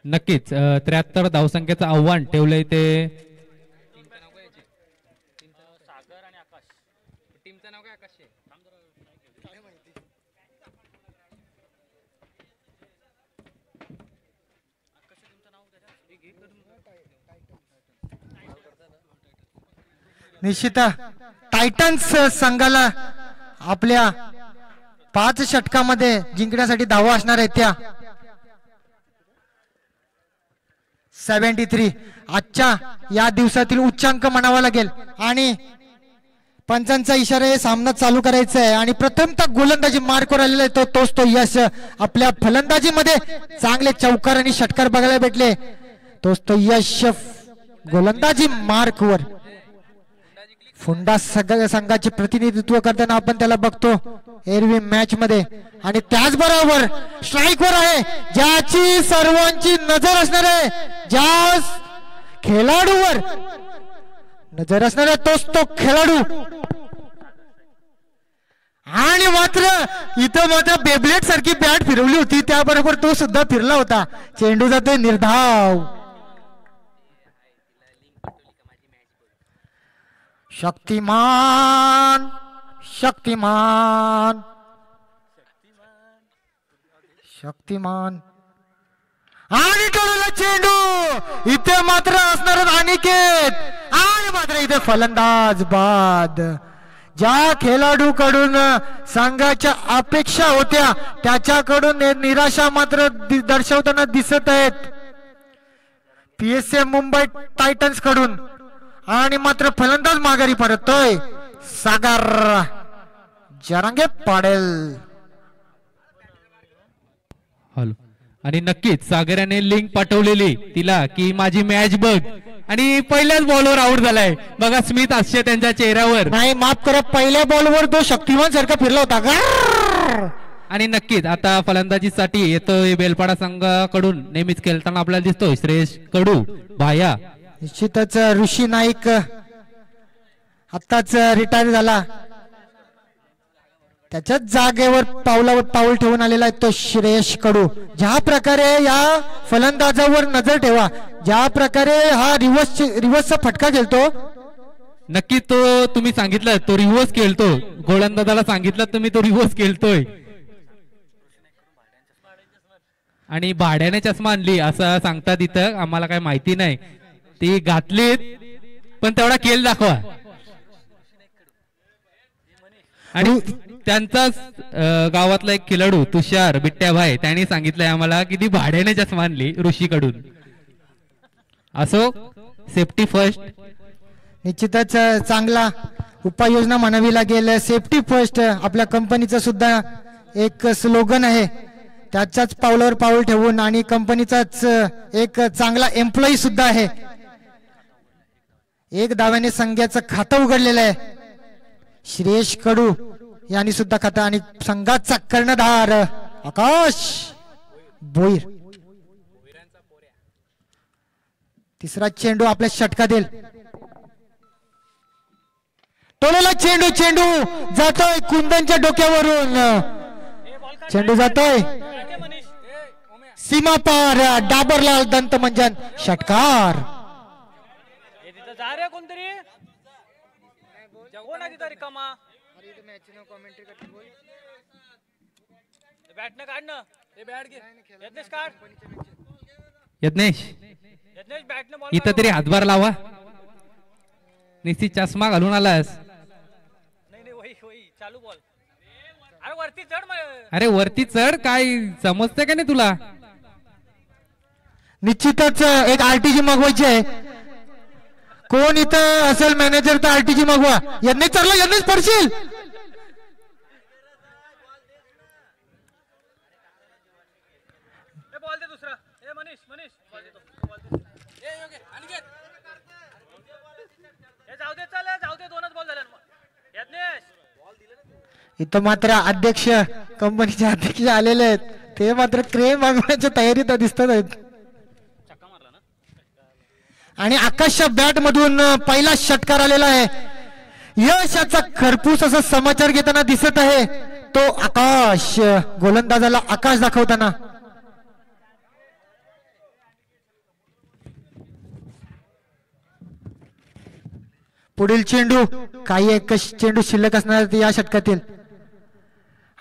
नक्कीच 73 धावसंख्येचं आव्हान ठेवलंय ते. टीमचं नाव काय? आकाश. निश्चित टायटन्स संघाला आपल्या 5 षटकामध्ये जिंकण्यासाठी धावा असणार आहेत त्या 73. आजच्या या दिवसातील उच्चांक म्हणावा लागेल आणि पंचांचा इशारा हे सामना चालू करायचा आहे. आणि प्रथमतः गोलंदाजी मार्कवर आलेला आहे तोच तो यश. आपल्या फलंदाजीमध्ये चांगले चौकार आणि षटकार बघायला भेटले, तोच तो यश गोलंदाजी मार्कवर. फुंडा संघाचे प्रतिनिधित्व करताना आपण त्याला बघतो एरवी मॅच मध्ये. आणि त्याचबरोबर स्ट्राईकवर आहे ज्याची सर्वांची नजर असणार आहे, ज्या खेळाडूवर नजर असणार आहे तोच तो खेळाडू. आणि मात्र इथं मात्र बेबलेट सारखी बॅट फिरवली होती त्याबरोबर तो सुद्धा फिरला होता. चेंडू जातोय निर्धाव. शक्तिमान शक्तिमान शक्तिमान. आणि टोळला चेंडू इथे मात्र असणार अनिकेत. आणि मात्र इथे फलंदाज बाद. ज्या खेळाडूकडून संघाच्या अपेक्षा होत्या त्याच्याकडून निराशा मात्र दर्शवताना दिसत आहेत पीएसए मुंबई टायटन्स कडून. आणि मात्र फलंदाज माघारी परततोय सागर जरांगे पाटील. हॅलो. आणि नक्कीच सागराने लिंक पाठवलेली तिला की माझी मॅच बघ आणि पहिल्याच बॉलवर आउट झालाय. बघा स्मित हास्य त्यांच्या चेहऱ्यावर. नाही माफ करा, पहिल्या बॉलवर तो शक्तिमान सारखा फिरला होता का. आणि नक्कीच आता फलंदाजीसाठी येतोय बेलपाडा संघाकडून नेहमीच खेळताना आपल्याला दिसतोय श्रेयस कडू भाया. निश्चितच ऋषी नाईक आत्ताच रिटायर झाला, त्याच्याच जागेवर पाऊलावर पाऊल ठेवून आलेला आहे तो श्रेयस कडू. ज्या प्रकारे या फलंदाजावर नजर ठेवा, ज्या प्रकारे हा रिव्हर्सचा फटका खेळतो. नक्की तो तुम्ही सांगितलं तो रिव्हर्स खेळतो, गोलंदाजाला सांगितलं तुम्ही तो रिव्हर्स खेळतोय. आणि भाड्याने चष्मा आणली असं सांगतात इथं, आम्हाला काय माहिती नाही. ती घातलीत पण तेवढा खेळ दाखवा. आणि त्यांचाच गावातला एक खेळाडू तुषार बिट्ट्याभाई त्यांनी सांगितलंय आम्हाला की ती भाड्याने चष्मा आणली ऋषीकडून. असो, सेफ्टी फर्स्ट. निश्चितच चांगला उपाययोजना म्हणावी लागेल. सेफ्टी फर्स्ट आपल्या कंपनीचं सुद्धा एक स्लोगन आहे. त्याच्याच पावलावर पाऊल ठेवून आणि कंपनीचाच एक चांगला एम्प्लॉई सुद्धा आहे. एक धाव्याने संघाचं खातं उघडलेलं आहे श्रेयस कडू यांनी सुद्धा खातं. आणि संघाचा कर्णधार आकाश भोईर. तिसरा चेंडू आपल्या षटकात येईल. टोलेला चेंडू, चेंडू जातोय कुंदनच्या डोक्यावरून. चेंडू जातोय सीमा पार. डाबरलाल दंत मंजन षटकार. यज्ञेश इथं तरी हातभार लावा. निश्चित चष्मा घालून आलास. अरे वरती चढ, काय समजते का नाही तुला. निश्चितच एक आरटीजी मागवायची आहे. कोण इथं असेल मॅनेजर तर आरटीजी मागवा. यांनी चालला, यांनीच पडशील. इथं मात्र अध्यक्ष कंपनीचे अध्यक्ष आलेले आहेत, ते मात्र क्रेम मागवण्याच्या तयारीत दिसतात आहेत. आणि आकाशच्या बॅट मधून पहिला षटकार आलेला आहे. यशाचा खरपूस असा समाचार घेताना दिसत आहे तो आकाश. गोलंदाजाला आकाश दाखवताना. पुढील चेंडू, काही एक चेंडू शिल्लक असणार या षटकातील.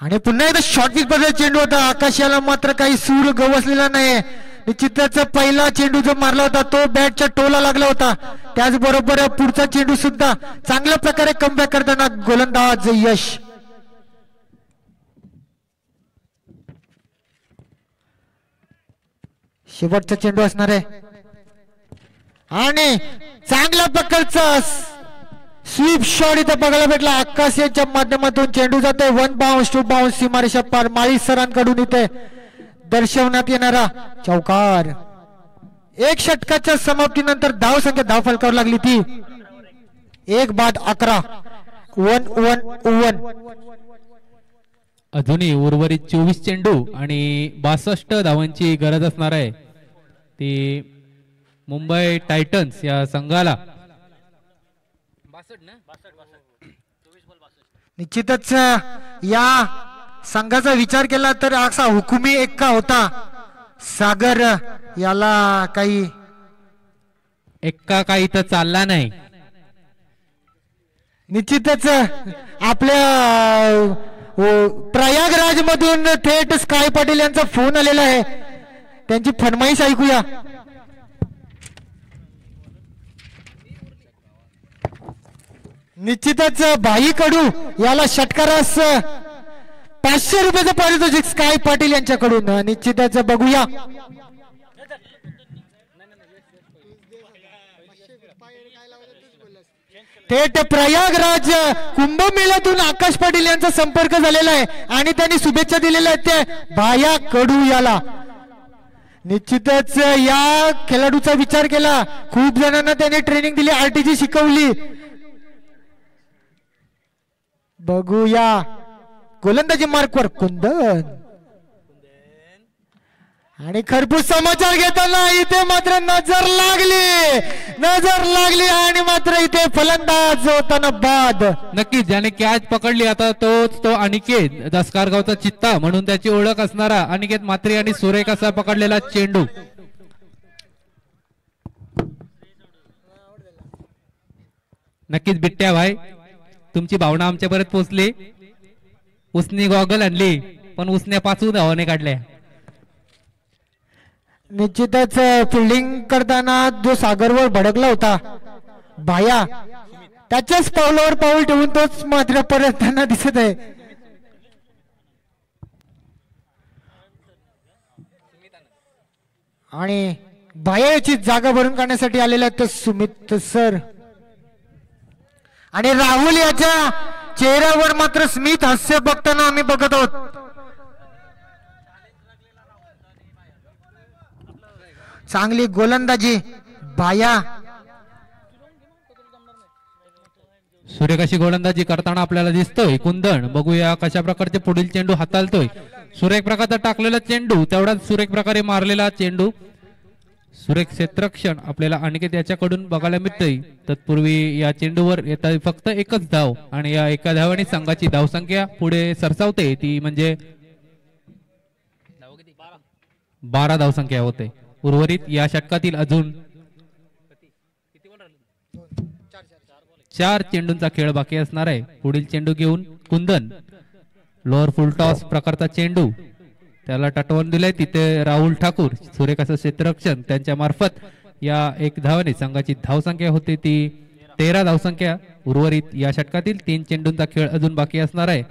आणि पुन्हा एकदा शॉर्ट पिच बद्दल चेंडू होता. आकाश याला मात्र काही सूर गवसलेला नाही. निश्चितच पहिला चेंडू जो मारला होता तो बॅटच्या टोला लागला होता. त्याचबरोबर पुढचा चेंडू सुद्धा चांगल्या प्रकारे कमबॅक करताना गोलंदाज यश. शेवटचा चेंडू असणार आहे आणि चांगल्या प्रकारचा स्वीप शॉट इथं बघायला भेटला. आकाश यांच्या माध्यमातून चेंडू जातोय 1 बाउन्स 2 बाउन्स सीमारेषा पार. माळी सरांकडून इथे दर्शवण्यात येणारा चौकार. एक षटकाच्या समाप्तीनंतर धाव संख्या धाव फलकावर लागली ती 1-11. 1-1-1. अजूनही उर्वरित 24 चेंडू आणि 62 धावांची गरज असणार आहे ती मुंबई टायटन्स या संघाला. निश्चितच या संघाचा विचार केला तर असा हुकुमी एक्का होता. सागर याला काही एक्का काही तर चालला नाही. निश्चितच आपल्या प्रयागराज मधून थेट स्काय पाटील यांचा फोन आलेला आहे. त्यांची फरमाईश ऐकूया. निश्चितच भाई कडू याला षटकारास 500 रुपयाचं पारितोषिक स्काय पाटील यांच्याकडून. निश्चितच बघूया. थेट प्रयागराज कुंभमेळ्यातून आकाश पाटील यांचा संपर्क झालेला आहे आणि त्यांनी शुभेच्छा दिलेल्या आहेत ते बाया कडू याला. निश्चितच या खेळाडूचा विचार केला, खूप जणांना त्याने ट्रेनिंग दिली, आरटीजी शिकवली. बघूया गोलंदाजी मार्कवर कुंदन आणि खरपूस समाचार घेताना इथे मात्र नजर लागली आणि मात्र इथे फलंदाज होताना बाद. नक्कीच ज्याने कॅच पकडली आता तो अनिकेत दसकारगावचा चित्ता म्हणून त्याची ओळख असणारा अनिकेत म्हात्रे आणि सुरेख असा पकडलेला चेंडू. नक्कीच बिट्ट्या भाई तुमची भावना आमच्यापर्यंत पोहोचली. उसने गॉगल आणली पण उसने 5 धावाने काढल्या. निश्चितच फिल्डिंग करताना जो सागरवर भडकला होता बाया त्याच्याच पावलावर पाऊल ठेवून तोच मात्र परतताना दिसत आहे. आणि बाया याची जागा भरून काढण्यासाठी आलेला तर सुमित सर आणि राहुल याच्या चेहऱ्यावर मात्र स्मित हास्य बघताना आम्ही बघत आहोत. चांगली गोलंदाजी बाया. सुरेख अशी गोलंदाजी करताना आपल्याला दिसतोय कुंदन. बघूया कशा प्रकारचे पुढील चेंडू हाताळतोय. सुरेख प्रकारचा टाकलेला चेंडू तेवढाच सुरेख प्रकारे मारलेला चेंडू. सुरेख क्षेत्ररक्षण आपल्याला अनिकेत याच्याकडून बघायला मिळतंय. तत्पूर्वी या चेंडूवर येतात फक्त एकच धाव आणि या एका धावाने संघाची धावसंख्या पुढे सरसावते, ती म्हणजे 12 धावसंख्या होते. उर्वरित या षटकातील अजून 4 चेंडूंचा खेळ बाकी असणार आहे. पुढील चेंडू घेऊन कुंदन. लोअर फुल टॉस प्रकारचा चेंडू त्याला टटवून दिलाय. तिथे राहुल ठाकूर सुरेख असं क्षेत्ररक्षण त्यांच्या मार्फत या एक धावाने संघाची धावसंख्या होते ती 13 धावसंख्या. उर्वरित या षटकातील 3 चेंडूंचा खेळ अजून बाकी असणार आहे.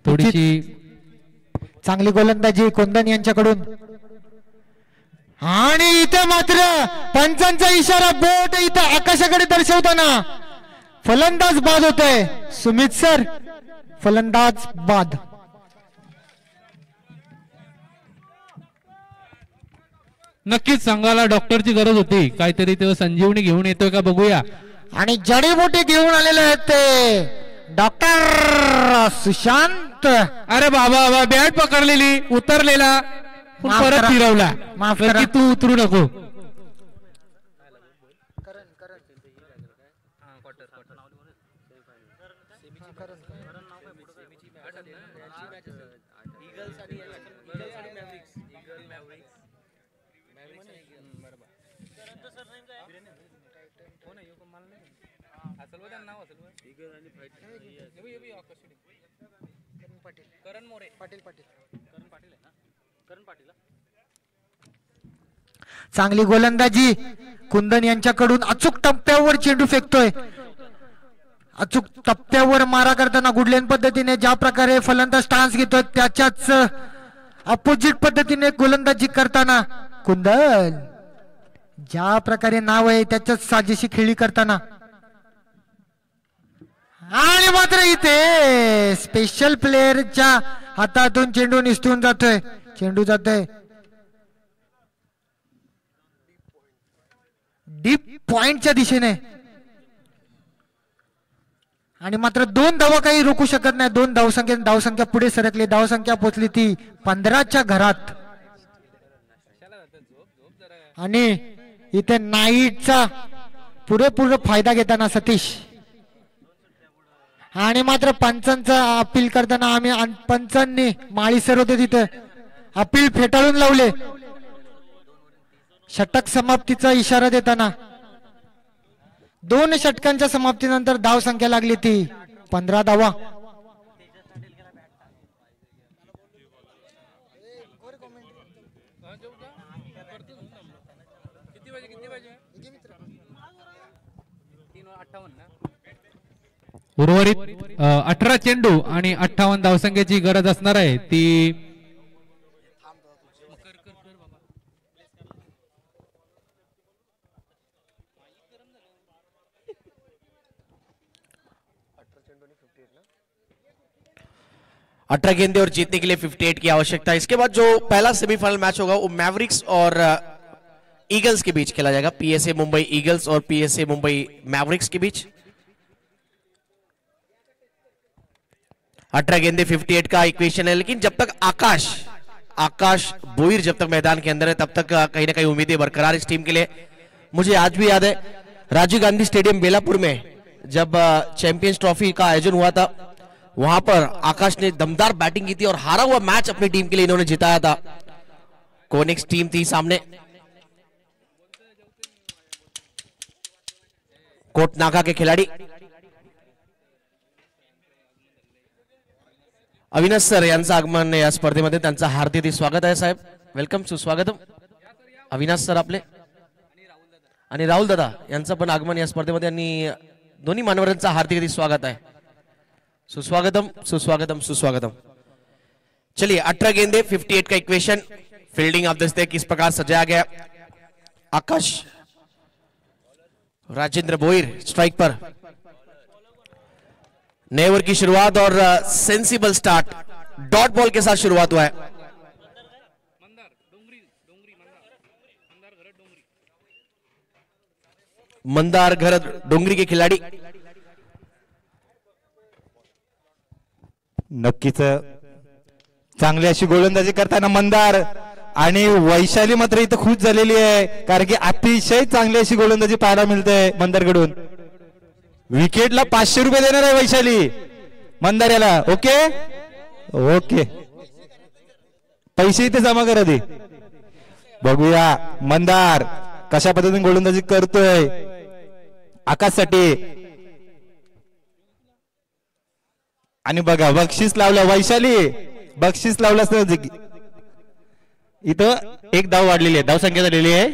थोडीशी चांगली गोलंदाजी कुंदन यांच्याकडून आणि इथे मात्र पंचांचा इशारा बोट इथे आकाशाकडे दर्शवताना फलंदाज बाद होतोय. सुमित सर फलंदाज बाद. नक्कीच संघाला डॉक्टरची गरज होती, काहीतरी तो संजीवनी घेऊन येतोय का बघूया. आणि जडीबुटी घेऊन आलेले आहेत ते डॉक्टर सुशांत. अरे बाबा बॅट पकडलेली उतरलेला परत फिरवला. माफ करा की तू उतरू नको. चांगली गोलंदाजी कुंदन यांच्याकडून. अचूक टप्प्यावर चेंडू फेकतोय. अचूक टप्प्यावर मारा करताना गुडलेन पद्धतीने ज्या प्रकारे फलंदाज स्टान्स घेतोय त्याच्याच अपोजिट पद्धतीने गोलंदाजी करताना कुंदन ज्या प्रकारे नाव आहे त्याच्याच साजेशी खेळी करताना. आणि मात्र इथे स्पेशल प्लेअरच्या हातातून चेंडू निसटून जातोय. चेंडू जातोय डीप पॉइंटच्या दिशेने आणि मात्र 2 धावा काही रोखू शकत नाही. 2 धावसंख्या पुढे सरकली. धावसंख्या पोहोचली ती 15च्या घरात. आणि इथे नाईटचा पुरेपूर फायदा घेताना सतीश आणि मात्र पंचांचा अपील करताना आम्ही पंचांनी माळी सर होते तिथे अपील फेटाळून लावले. षटक समाप्तीचा इशारा देताना 2 षटकांच्या समाप्तीनंतर धाव संख्या लागली ती 15 धावा. उर्वरित 18 चेंडू आणि 58 धावसंख्येची गरज असणार आहे ती. 18 गेंदे और जीतने के लिए 58 की आवश्यकता है। इसके बाद जो पहला सेमीफाइनल मैच होगा वो मैवरिक्स और ईगल्स के बीच खेला जाएगा। पीएसए मुंबई ईगल्स और पीएसए मुंबई मैवरिक्स के बीच। 18 गेंदे 58 का इक्वेशन है, लेकिन जब तक आकाश बोईर जब तक मैदान के अंदर है तब तक कहीं ना कहीं उम्मीदें बरकरार इस टीम के लिए। मुझे आज भी याद है राजीव गांधी स्टेडियम बेलापुर में जब चैंपियंस ट्रॉफी का आयोजन हुआ था, वहां पर आकाश ने दमदार बैटिंग की थी और हारा हुआ मैच अपनी टीम के लिए इन्होंने जिताया था। कोनिक्स टीम थी सामने। कोटनाका के खिलाड़ी अविनाश सर यांचं आगमन या स्पर्धेमध्ये, त्यांचं हार्दिक स्वागत आहे साहेब. वेलकम, सुस्वागतम. अविनाश सर आपले आणि राहुल दादा यांचं पण आगमन या स्पर्धेमध्ये आणि दोन्ही मान्यवरांचं हार्दिक स्वागत आहे. सुस्वागतम सुस्वागतम सुस्वागतम. चलिए 18 गेंदे 58 का इक्वेशन. फील्डिंग आप देखते हैं किस प्रकार सजाया गया. आकाश राजेंद्र बोईर स्ट्राइक पर. नए ओवर की शुरुआत और सेंसिबल स्टार्ट. डॉट बॉल के साथ शुरुआत हुआ है. मंदार घर डोंगरी के खिलाड़ी नक्कीच चांगली अशी गोलंदाजी करताना मंदार आणि वैशाली मात्र इथं खुश झालेली आहे, कारण की अतिशय चांगली अशी गोलंदाजी पाहायला मिळते मंदारकडून. विकेटला 500 रुपये देणार आहे वैशाली मंदार याला. ओके ओके, पैसे इथे जमा करा दे. बघूया मंदार कशा पद्धतीने गोलंदाजी करतोय आकाशसाठी. आणि बघा बक्षीस लावलं वैशाली, बक्षीस लावलं असतं. इथं एक धाव वाढलेली आहे, धाव संख्या झालेली आहे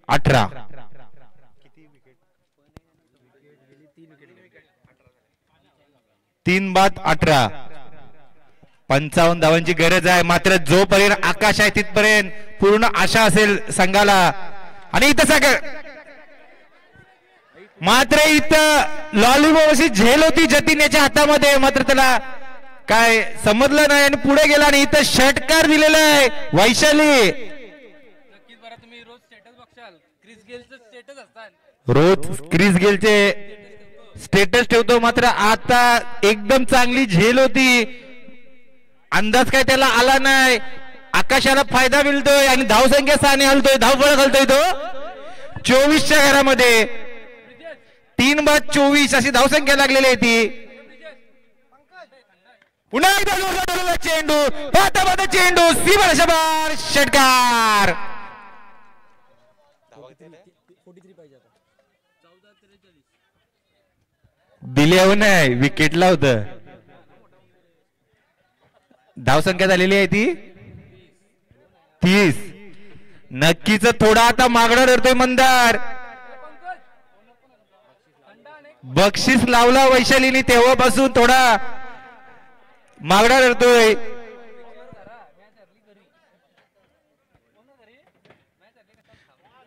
18. 3 बाद 18. 55 धावांची गरज आहे. मात्र जोपर्यंत आकाश आहे तिथपर्यंत पूर्ण आशा असेल संघाला. आणि इथं सागर मात्र इथं लॉलीबॉल अशी झेल होती जतीन याच्या हातामध्ये, मात्र त्याला काय समजलं नाही आणि पुढे गेला आणि इथं षटकार दिलेला आहे वैशाली. रोज क्रिस गेलचे स्टेटस ठेवतो, मात्र आता एकदम चांगली झेल होती. अंदाज काय त्याला आला नाही. आकाशाला फायदा मिळतोय आणि धावसंख्या 6 ने हलतोय, धावफळ घालतोय तो 24च्या घरामध्ये. 3 बाद 24 अशी धावसंख्या लागलेली आहे ती. पुन्हा एकदा चेंडू, पाता चेंडू, सीमारेषेपार षटकार. दिले नाही, विकेटला होतं. धावसंख्या झालेली आहे ती 30. नक्कीच थोडा आता मागणं धरतोय मंदार. बक्षीस लावला वैशालीने तेव्हापासून थोडा मागणा धरतोय.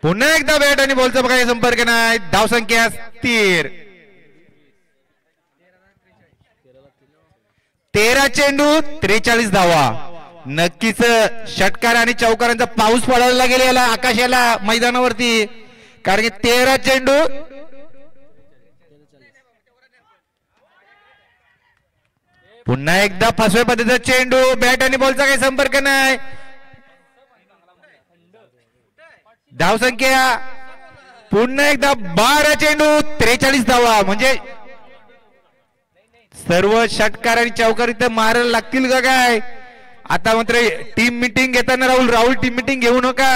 पुन्हा एकदा बॅट आणि बॉलचा काही संपर्क नाही. धावसंख्या स्थिर. 13 चेंडू 43 धावा. नक्कीच षटकार आणि चौकारांचा पाऊस पडायला गेला याला आकाश याला मैदानावरती, कारण की 13 चेंडू पुन्हा एकदा फसव्या पद्धतीचा चेंडू. बॅट आणि बॉलचा काही संपर्क नाही. धावसंख्या पुन्हा एकदा 12 चेंडू 43 धावा. म्हणजे सर्व षटकार आणि चौकार इथं मारायला लागतील का काय. आता मात्र टीम मिटिंग घेताना राहुल टीम मिटिंग घेऊ नका.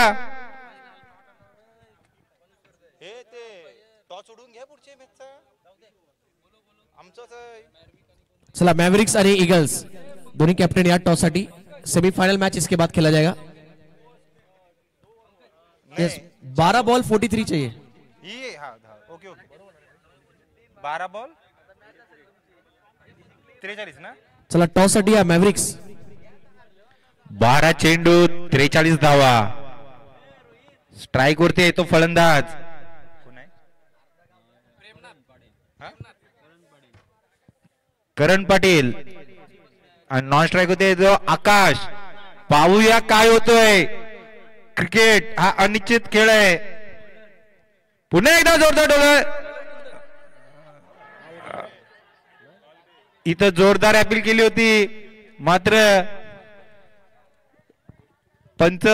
हे ते टॉस उडून घ्या पुढच्या मॅचचा आमचंच आहे. चला मैवरिक्स और ईगल्स दोनों कैप्टन यार टॉस साठी. सेमीफाइनल मैच इसके बाद खेला जाएगा. यस 12 बॉल 43 चाहिए. ये हाँ ओके ओके 12 बॉल 43 ना. चला टॉस साठी या मैवरिक्स. 12 चेंडू 43 धावा. स्ट्राइक वरती येतो फलंदाज. करण पाटील आणि नॉन स्ट्राईक होते तो आकाश. पाहूया काय होतोय. क्रिकेट हा अनिश्चित खेळ आहे. पुन्हा एकदा जोरदार डोलं. इथं जोरदार अपील केली होती मात्र पंच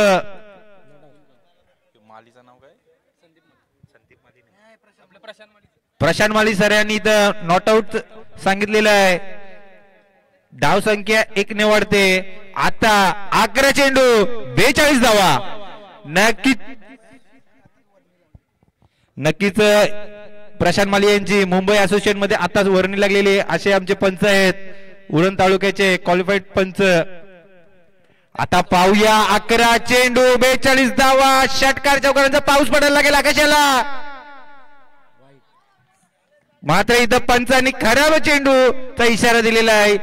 प्रशांत माली सर यांनी इथं नॉट आउट सांगितलेलं आहे. धाव संख्या 1 ने वाढते. आता 11 चेंडू 42 धावा. नक्कीच प्रशांत माली यांची मुंबई असोसिएशन मध्ये आताच वर्णी लागलेली असे आमचे पंच आहेत. उरण तालुक्याचे क्वालिफाईड पंच. आता पाहूया 11 चेंडू 42 धावा. षटकार चौकारांचा पाऊस पडायला लागेल आकाशाला. मात्र इथं पंचांनी खराब चेंडूचा इशारा दिलेला आहे.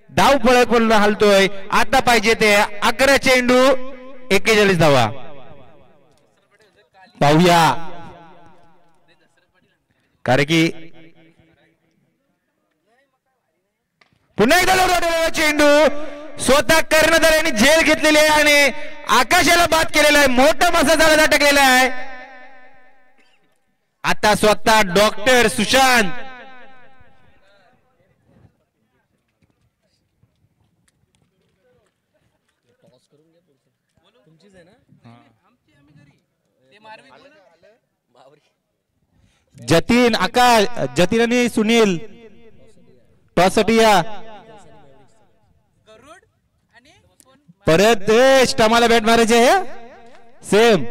धाव पळत पडून हलतोय. आता पाहिजे ते 11 चेंडू 41 धावा. पाहूया कारण की पुन्हा एकदा चेंडू स्वतः कर्णधार यांनी झेल घेतलेली आहे आणि आकाशाला बाद केलेला आहे. मोठा मसा झाला अटकलेला आहे. आता स्वतः डॉक्टर सुशांत जतीन आकाश जतीन आणि सुनील टॉस साठी या. परत स्टमाला बॅट मारायचे आहे सेम.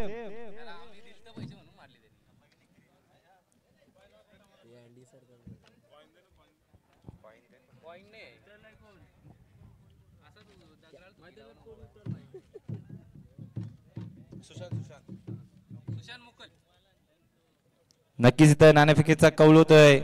नक्कीच इथं नाणेफेकीचा कौल होतोय.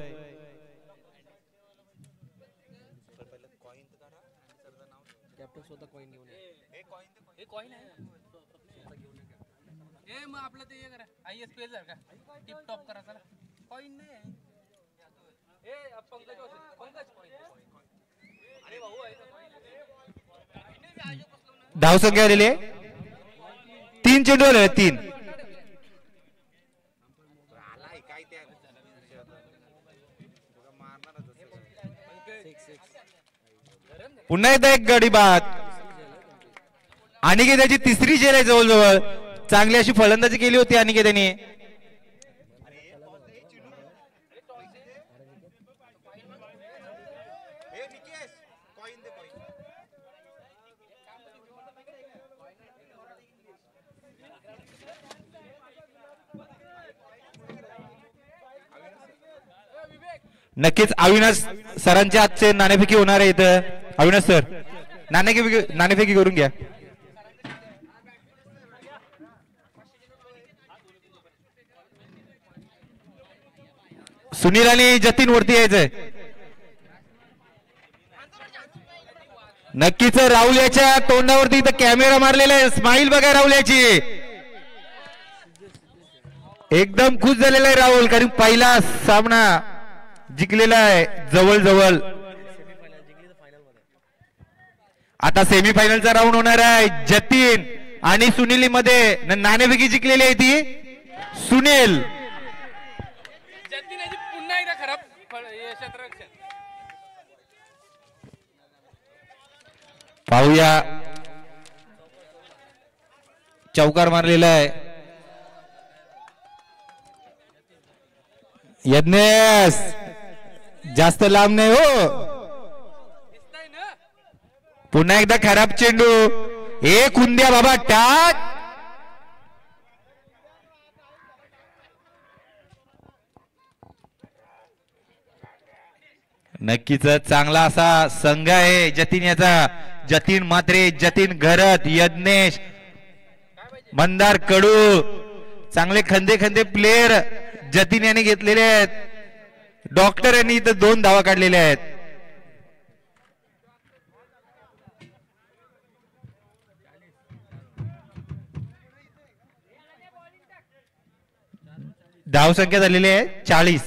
धाव संख्या आलेली आहे 3 चेंडू आले 3. पुन्हा एकदा एक गडी बाद. अनिकेताची तिसरी झेल आहे जवळजवळ. चांगली अशी फलंदाजी केली होती अनिकेताने. नक्कीच अविनाश सरांच्या आजचे नाणेफेकी होणार आहे इथं. अविनाश सर नाणेफेकी करून घ्या. सुनील आणि जतीन वरती यायचंय. नक्कीच राहुल याच्या तोंडावरती इथं कॅमेरा मारलेला आहे. स्माईल बघा राहुल याची. एकदम खुश झालेला आहे राहुल कारण पहिला सामना जिंकलेला आहे जवळ. आता सेमीफायनलचा राऊंड होणार आहे. जतीन आणि सुनील मध्ये नाणेफेकी जिंकलेली आहे ती सुनील. पुन्हा एकदा खराब पाहूया चौकार मारलेला आहे. यज्ञेश जास्त लांब नाही हो. पुन्हा एकदा खराब चेंडू. एक कुंद्या बाबा टाक. नक्कीच चांगला असा संघ आहे जतीन याचा. जतीन म्हात्रे, जतीन घरत, यज्ञेश, मंदार कडू चांगले खंदे प्लेयर जतीन यांनी घेतलेले आहेत. डॉक्टर यांनी इथं 2 धावा काढलेल्या आहेत. धाव संख्या झालेली आहे 40.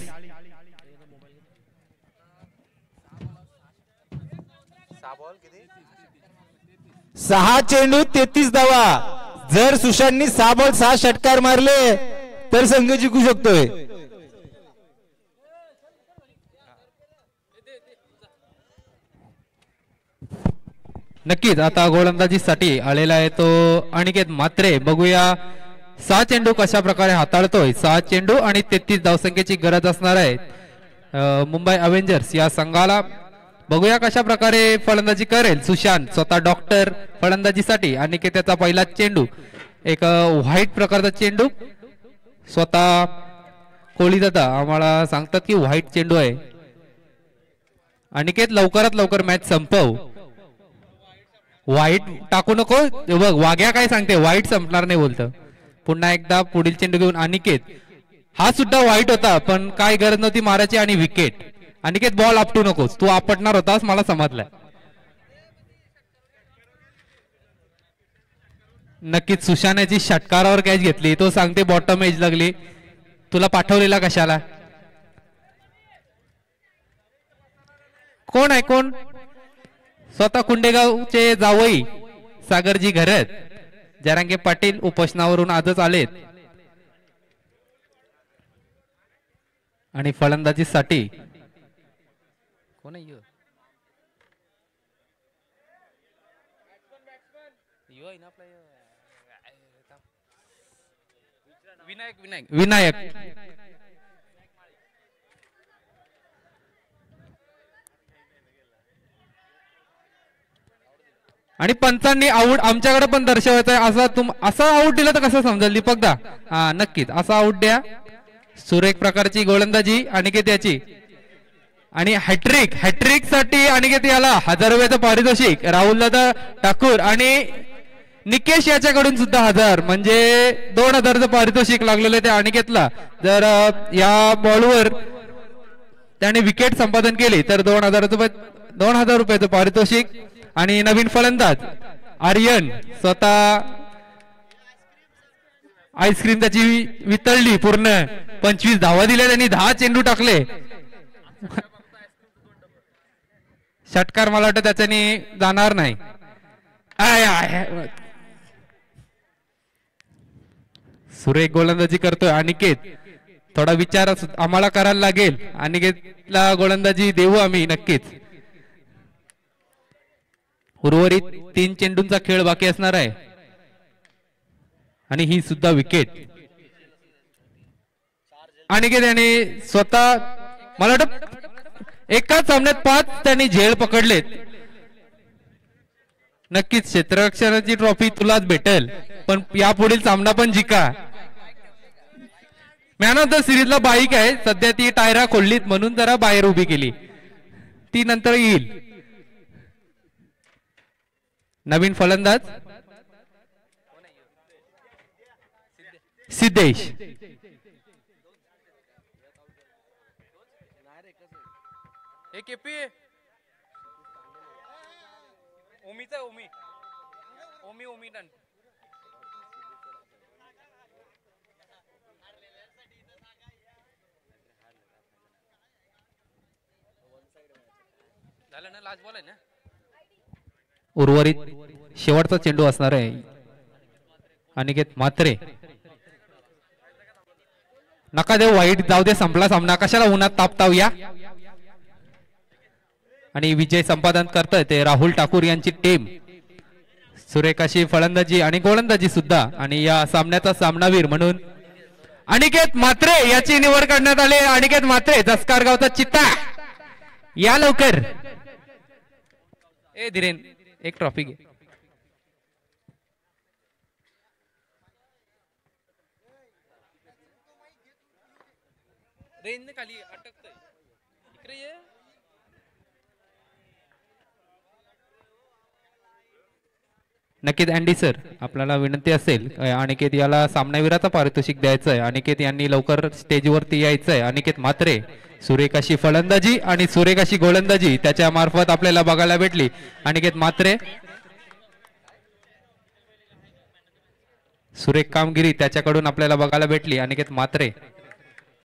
6 चेंडू 33 धावा. जर सुशांतनी 6 बॉल 6 षटकार मारले तर संघ जिंकू शकतोय. नक्कीच आता गोलंदाजीसाठी आलेला आहे तो अनिकेत म्हात्रे. बघूया 6 चेंडू कशा प्रकारे हाताळतोय. 6 चेंडू आणि 33 धावसंख्येची गरज असणार आहे मुंबई अवेंजर्स या संघाला. बघूया कशा प्रकारे फलंदाजी करेल सुशांत. स्वतः डॉक्टर फलंदाजीसाठी. अनिकेतचा पहिला चेंडू एक व्हाईट प्रकारचा चेंडू. स्वतः कोहली दादा आम्हाला सांगतात की व्हाईट चेंडू आहे. अनिकेत लवकरात लवकर मॅच संपव. व्हाईट टाकू नको. बघ वाग्या काय सांगते व्हाईट संपणार नाही बोलतं. पुन्हा एकदा पुढील चेंडू घेऊन अनिकेत. हा सुद्धा व्हाईट होता पण काय गरज नव्हती मारायची आणि विकेट. अनिकेत बॉल आपटू नकोस. तू आपटणार होतास मला समजलं. नक्कीच सुशांतची षटकारावर कॅच घेतली. तो सांगते बॉटम एज लागली. तुला पाठवलेला कशाला. कोण आहे कोण. स्वतः कुंडेगावचे जावई सागरजी घरत जरांगे पाटील उपोषणावरून आजच आलेत. आणि फलंदाजीसाठी कोण आहे विनायक. आणि पंचांनी आऊट आमच्याकडे पण दर्शवायचा आहे. असा आऊट दिला तर कसं समजेल दीपक दा. हा नक्कीच असा आऊट द्या. सुरेख प्रकारची गोलंदाजी अनिकेत याची. आणि हॅट्रिक साठी अनिकेत याला 1000 रुपयाचं पारितोषिक. राहुल दादा ठाकूर आणि निकेश याच्याकडून सुद्धा 1000 म्हणजे 2000चं पारितोषिक लागलेलं आहे त्या अनिकेतला. जर या बॉलवर त्याने विकेट संपादन केली तर 2000 रुपयाचं पारितोषिक. आणि नवीन फलंदाज आर्यन स्वतः आईस्क्रीम त्याची वितळली पूर्ण. 25 धावा दिल्या त्यांनी. 10 चेंडू टाकले. षटकार मला वाटतं त्याच्याने जाणार नाही. सुरेख गोलंदाजी करतोय अनिकेत. थोडा विचार आम्हाला करायला लागेल. अनिकेतला गोलंदाजी देऊ आम्ही नक्कीच. उर्वरित 3 चेंडूंचा खेळ बाकी असणार आहे. आणि ही सुद्धा विकेट. अनिकेत याने स्वतः मला वाटतं एकाच सामन्यात 5 त्यांनी झेल पकडलेत. नक्कीच क्षेत्ररक्षणाची ट्रॉफी तुलाच भेटेल पण यापुढील सामना पण जिका. मॅन ऑफ द सिरीजला बाईक आहे सध्या. ती टायरा खोललीत म्हणून जरा बाहेर उभी केली. ती नंतर येईल. नवीन फलंदाज सिद्धेश. उर्वरित शेवटचा चेंडू असणार आहे. अनिकेत म्हात्रे. नका देऊ वाईट. जाऊ दे संपला सामना. कशाला उन्हात तापताव या. आणि विजय संपादन करतोय ते राहुल ठाकूर यांची टीम. सुरेख अशी फलंदाजी आणि गोलंदाजी सुद्धा. आणि या सामन्याचा सामनावीर म्हणून अनिकेत म्हात्रे याची निवड करण्यात आली. अनिकेत म्हात्रे जसकार गावचा चित्ता. या लवकर. ए धीरेन एक ट्रॉफी घे. रेंज खाली अटकतोय. इकडे ये. नक्कीच अँडी सर आपल्याला विनंती असेल अनिकेत याला सामनावीराचा पारितोषिक द्यायचं आहे. अनिकेत यांनी लवकर स्टेजवरती यायचंय. अनिकेत म्हात्रे सुरेख अशी फलंदाजी आणि सुरेख अशी गोलंदाजी त्याच्या मार्फत आपल्याला बघायला भेटली. अनिकेत म्हात्रे सुरेख कामगिरी त्याच्याकडून आपल्याला बघायला भेटली. अनिकेत म्हात्रे